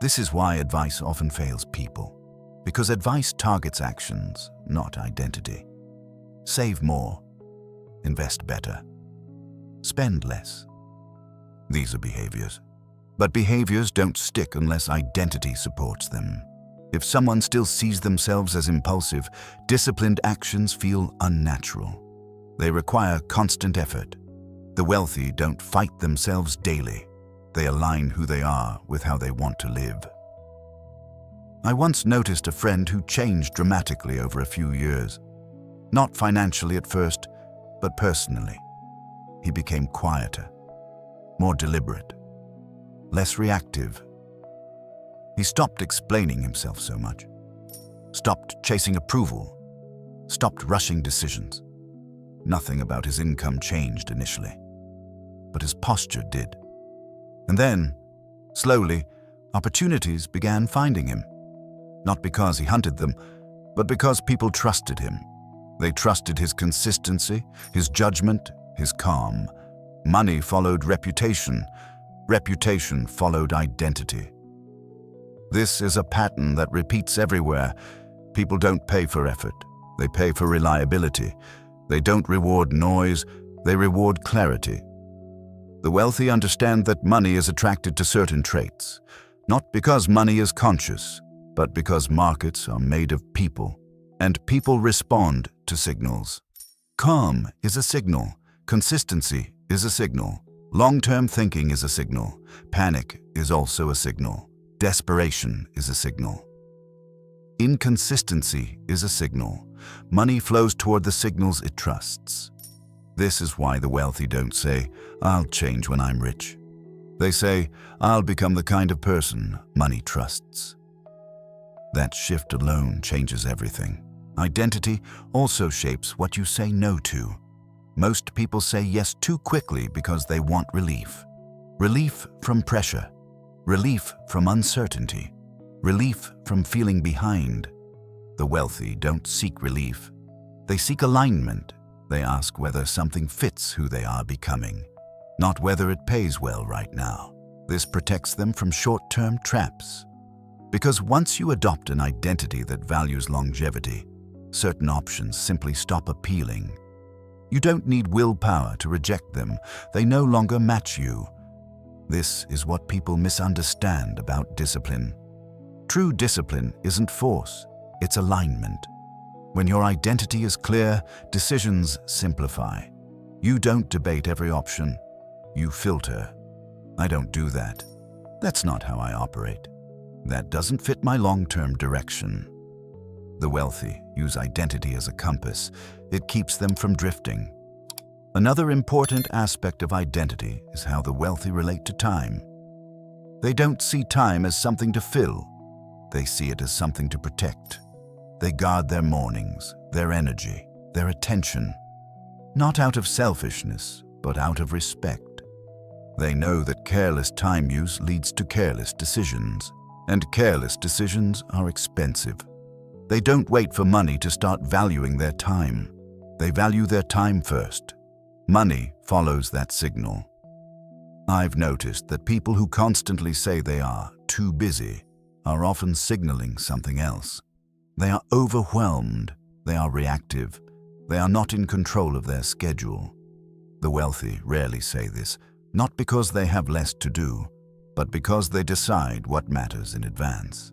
This is why advice often fails people, because advice targets actions, not identity. Save more, invest better, spend less. These are behaviors. But behaviors don't stick unless identity supports them. If someone still sees themselves as impulsive, disciplined actions feel unnatural. They require constant effort. The wealthy don't fight themselves daily. They align who they are with how they want to live. I once noticed a friend who changed dramatically over a few years. Not financially at first, but personally. He became quieter, more deliberate, less reactive. He stopped explaining himself so much, stopped chasing approval, stopped rushing decisions. Nothing about his income changed initially, but his posture did. And then, slowly, opportunities began finding him. Not because he hunted them, but because people trusted him. They trusted his consistency, his judgment, his calm. Money followed reputation. Reputation followed identity. This is a pattern that repeats everywhere. People don't pay for effort. They pay for reliability. They don't reward noise. They reward clarity. The wealthy understand that money is attracted to certain traits, not because money is conscious, but because markets are made of people, and people respond to signals. Calm is a signal. Consistency is a signal. Long-term thinking is a signal. Panic is also a signal. Desperation is a signal. Inconsistency is a signal. Money flows toward the signals it trusts. This is why the wealthy don't say, "I'll change when I'm rich." They say, "I'll become the kind of person money trusts." That shift alone changes everything. Identity also shapes what you say no to. Most people say yes too quickly because they want relief. Relief from pressure. Relief from uncertainty. Relief from feeling behind. The wealthy don't seek relief. They seek alignment. They ask whether something fits who they are becoming, not whether it pays well right now. This protects them from short-term traps. Because once you adopt an identity that values longevity, certain options simply stop appealing. You don't need willpower to reject them. They no longer match you. This is what people misunderstand about discipline. True discipline isn't force, it's alignment. When your identity is clear, decisions simplify. You don't debate every option. You filter. I don't do that. That's not how I operate. That doesn't fit my long-term direction. The wealthy use identity as a compass. It keeps them from drifting. Another important aspect of identity is how the wealthy relate to time. They don't see time as something to fill. They see it as something to protect. They guard their mornings, their energy, their attention, not out of selfishness, but out of respect. They know that careless time use leads to careless decisions, and careless decisions are expensive. They don't wait for money to start valuing their time. They value their time first. Money follows that signal. I've noticed that people who constantly say they are too busy are often signaling something else. They are overwhelmed. They are reactive. They are not in control of their schedule. The wealthy rarely say this, not because they have less to do, but because they decide what matters in advance.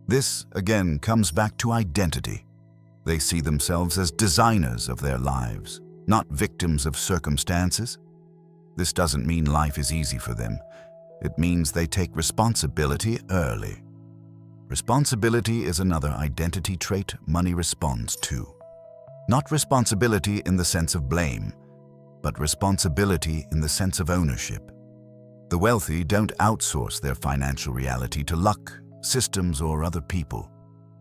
This, again, comes back to identity. They see themselves as designers of their lives, not victims of circumstances. This doesn't mean life is easy for them. It means they take responsibility early. Responsibility is another identity trait money responds to. Not responsibility in the sense of blame, but responsibility in the sense of ownership. The wealthy don't outsource their financial reality to luck, systems, or other people.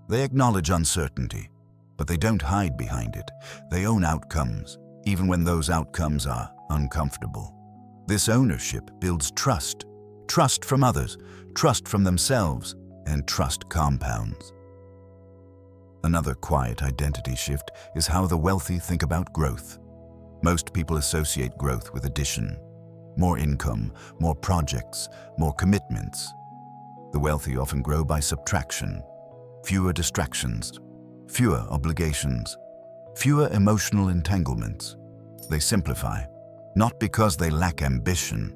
They acknowledge uncertainty, but they don't hide behind it. They own outcomes, even when those outcomes are uncomfortable. This ownership builds trust. Trust from others, trust from themselves, and trust compounds. Another quiet identity shift is how the wealthy think about growth. Most people associate growth with addition. More income, more projects, more commitments. The wealthy often grow by subtraction. Fewer distractions, fewer obligations, fewer emotional entanglements. They simplify, not because they lack ambition,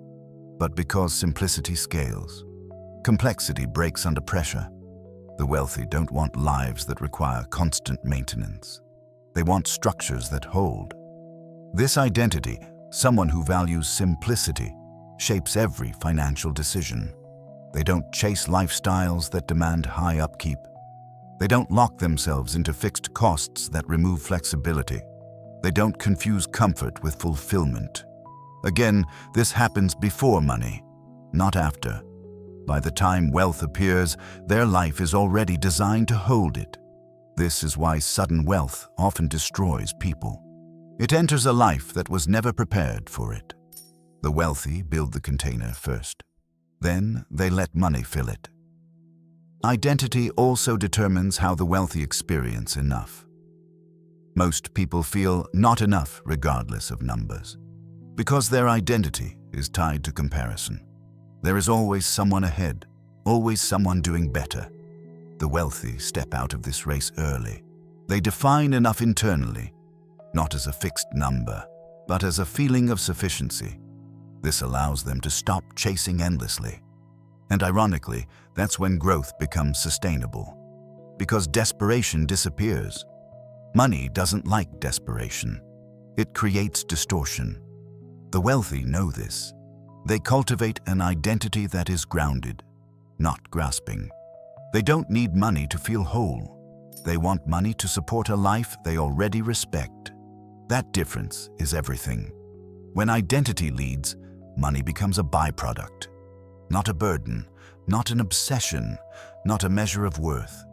but because simplicity scales. Complexity breaks under pressure. The wealthy don't want lives that require constant maintenance. They want structures that hold. This identity, someone who values simplicity, shapes every financial decision. They don't chase lifestyles that demand high upkeep. They don't lock themselves into fixed costs that remove flexibility. They don't confuse comfort with fulfillment. Again, this happens before money, not after. By the time wealth appears, their life is already designed to hold it. This is why sudden wealth often destroys people. It enters a life that was never prepared for it. The wealthy build the container first. Then they let money fill it. Identity also determines how the wealthy experience enough. Most people feel not enough regardless of numbers, because their identity is tied to comparison. There is always someone ahead, always someone doing better. The wealthy step out of this race early. They define enough internally, not as a fixed number, but as a feeling of sufficiency. This allows them to stop chasing endlessly. And ironically, that's when growth becomes sustainable, because desperation disappears. Money doesn't like desperation. It creates distortion. The wealthy know this. They cultivate an identity that is grounded, not grasping. They don't need money to feel whole. They want money to support a life they already respect. That difference is everything. When identity leads, money becomes a byproduct, not a burden, not an obsession, not a measure of worth,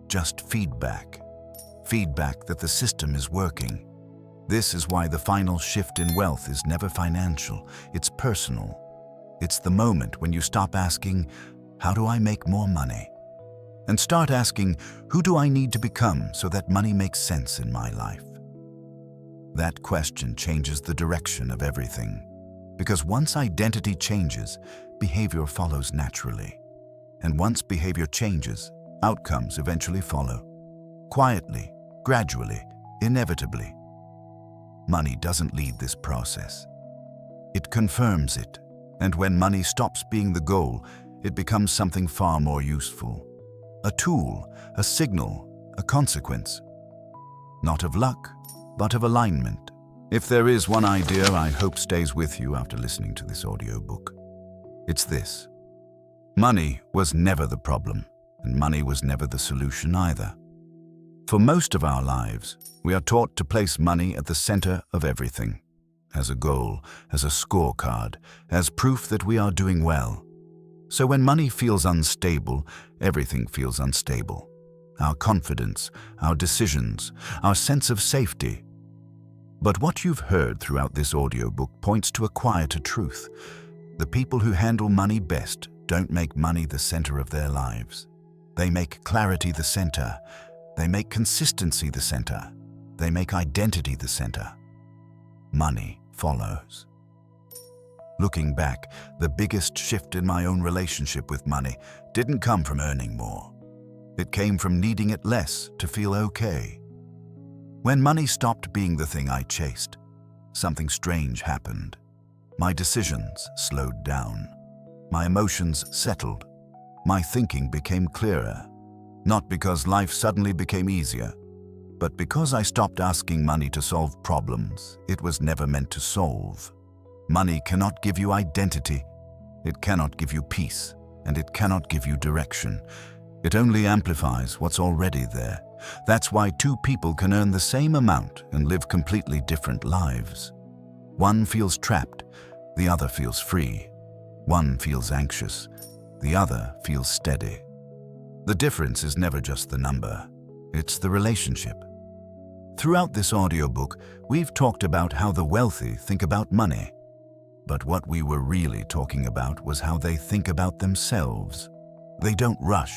just feedback. Feedback that the system is working. This is why the final shift in wealth is never financial, it's personal. It's the moment when you stop asking, how do I make more money? And start asking, who do I need to become so that money makes sense in my life? That question changes the direction of everything. Because once identity changes, behavior follows naturally. And once behavior changes, outcomes eventually follow. Quietly, gradually, inevitably. Money doesn't lead this process. It confirms it, and when money stops being the goal, it becomes something far more useful. A tool, a signal, a consequence. not of luck, but of alignment. If there is one idea I hope stays with you after listening to this audiobook, it's this. Money was never the problem, and money was never the solution either. For most of our lives, we are taught to place money at the center of everything, as a goal, as a scorecard, as proof that we are doing well. So when money feels unstable, everything feels unstable. Our confidence, our decisions, our sense of safety. But what you've heard throughout this audiobook points to a quieter truth. The people who handle money best don't make money the center of their lives. They make clarity the center. They make consistency the center. They make identity the center. Money follows. Looking back, the biggest shift in my own relationship with money didn't come from earning more. It came from needing it less to feel okay. When money stopped being the thing I chased, something strange happened. My decisions slowed down. My emotions settled. My thinking became clearer. Not because life suddenly became easier, but because I stopped asking money to solve problems it was never meant to solve. Money cannot give you identity. It cannot give you peace, and it cannot give you direction. It only amplifies what's already there. That's why two people can earn the same amount and live completely different lives. One feels trapped, the other feels free. One feels anxious, the other feels steady. The difference is never just the number, it's the relationship. Throughout this audiobook, we've talked about how the wealthy think about money. But what we were really talking about was how they think about themselves. They don't rush,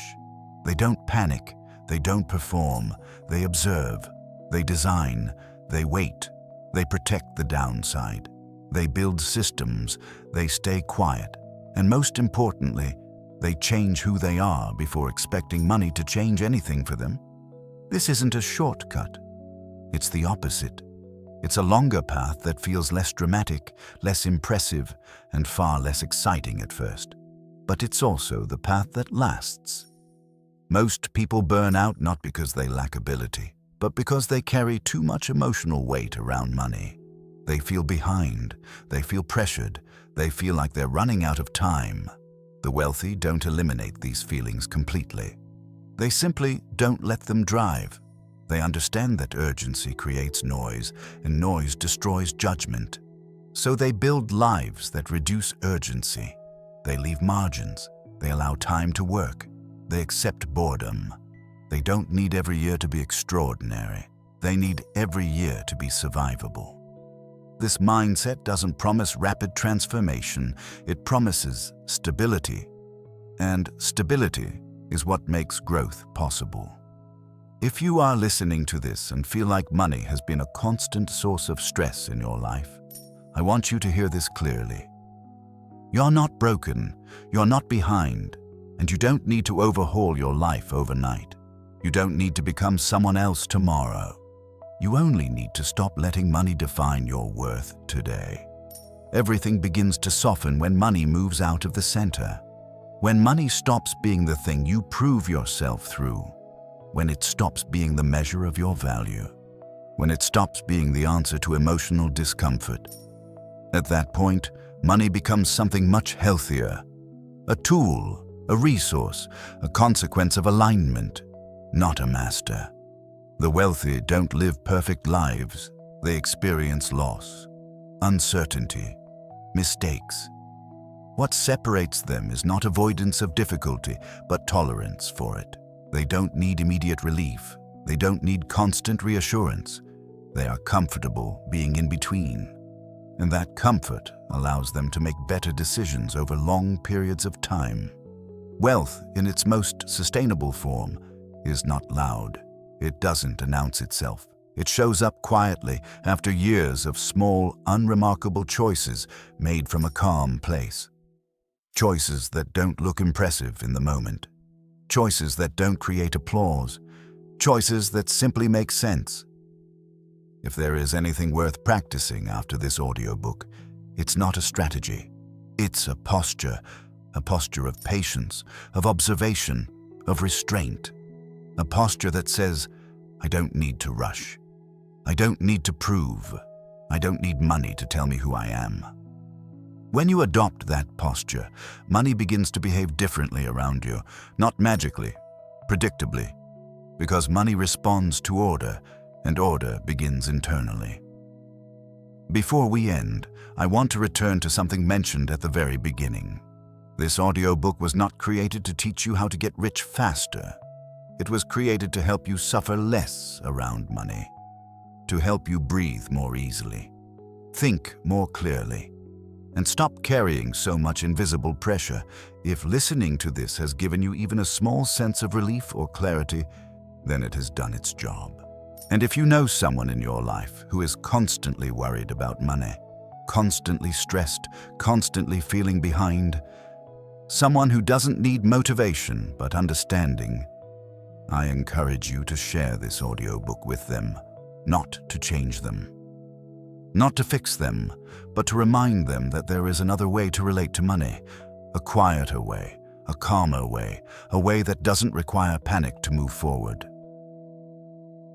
they don't panic, they don't perform, they observe, they design, they wait, they protect the downside, they build systems, they stay quiet, and most importantly, they change who they are before expecting money to change anything for them. This isn't a shortcut. It's the opposite. It's a longer path that feels less dramatic, less impressive, and far less exciting at first. But it's also the path that lasts. Most people burn out not because they lack ability, but because they carry too much emotional weight around money. They feel behind, they feel pressured, they feel like they're running out of time. The wealthy don't eliminate these feelings completely. They simply don't let them drive. They understand that urgency creates noise, and noise destroys judgment. So they build lives that reduce urgency. They leave margins. They allow time to work. They accept boredom. They don't need every year to be extraordinary. They need every year to be survivable. This mindset doesn't promise rapid transformation. It promises stability. And stability is what makes growth possible. If you are listening to this and feel like money has been a constant source of stress in your life, I want you to hear this clearly. You're not broken, you're not behind, and you don't need to overhaul your life overnight. You don't need to become someone else tomorrow. You only need to stop letting money define your worth today. Everything begins to soften when money moves out of the center. When money stops being the thing you prove yourself through. When it stops being the measure of your value. When it stops being the answer to emotional discomfort. At that point, money becomes something much healthier. A tool, a resource, a consequence of alignment, not a master. The wealthy don't live perfect lives. They experience loss, uncertainty, mistakes. What separates them is not avoidance of difficulty, but tolerance for it. They don't need immediate relief. They don't need constant reassurance. They are comfortable being in between. And that comfort allows them to make better decisions over long periods of time. Wealth, in its most sustainable form, is not loud. It doesn't announce itself. It shows up quietly after years of small, unremarkable choices made from a calm place. Choices that don't look impressive in the moment. Choices that don't create applause. Choices that simply make sense. If there is anything worth practicing after this audiobook, it's not a strategy. It's a posture of patience, of observation, of restraint. A posture that says, I don't need to rush. I don't need to prove. I don't need money to tell me who I am. When you adopt that posture, money begins to behave differently around you, not magically, predictably, because money responds to order, and order begins internally. Before we end, I want to return to something mentioned at the very beginning. This audiobook was not created to teach you how to get rich faster. It was created to help you suffer less around money, to help you breathe more easily, think more clearly, and stop carrying so much invisible pressure. If listening to this has given you even a small sense of relief or clarity, then it has done its job. And if you know someone in your life who is constantly worried about money, constantly stressed, constantly feeling behind, someone who doesn't need motivation but understanding, I encourage you to share this audiobook with them, not to change them, not to fix them, but to remind them that there is another way to relate to money, a quieter way, a calmer way, a way that doesn't require panic to move forward.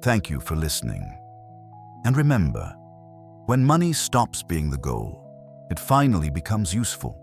Thank you for listening. And remember, when money stops being the goal, it finally becomes useful.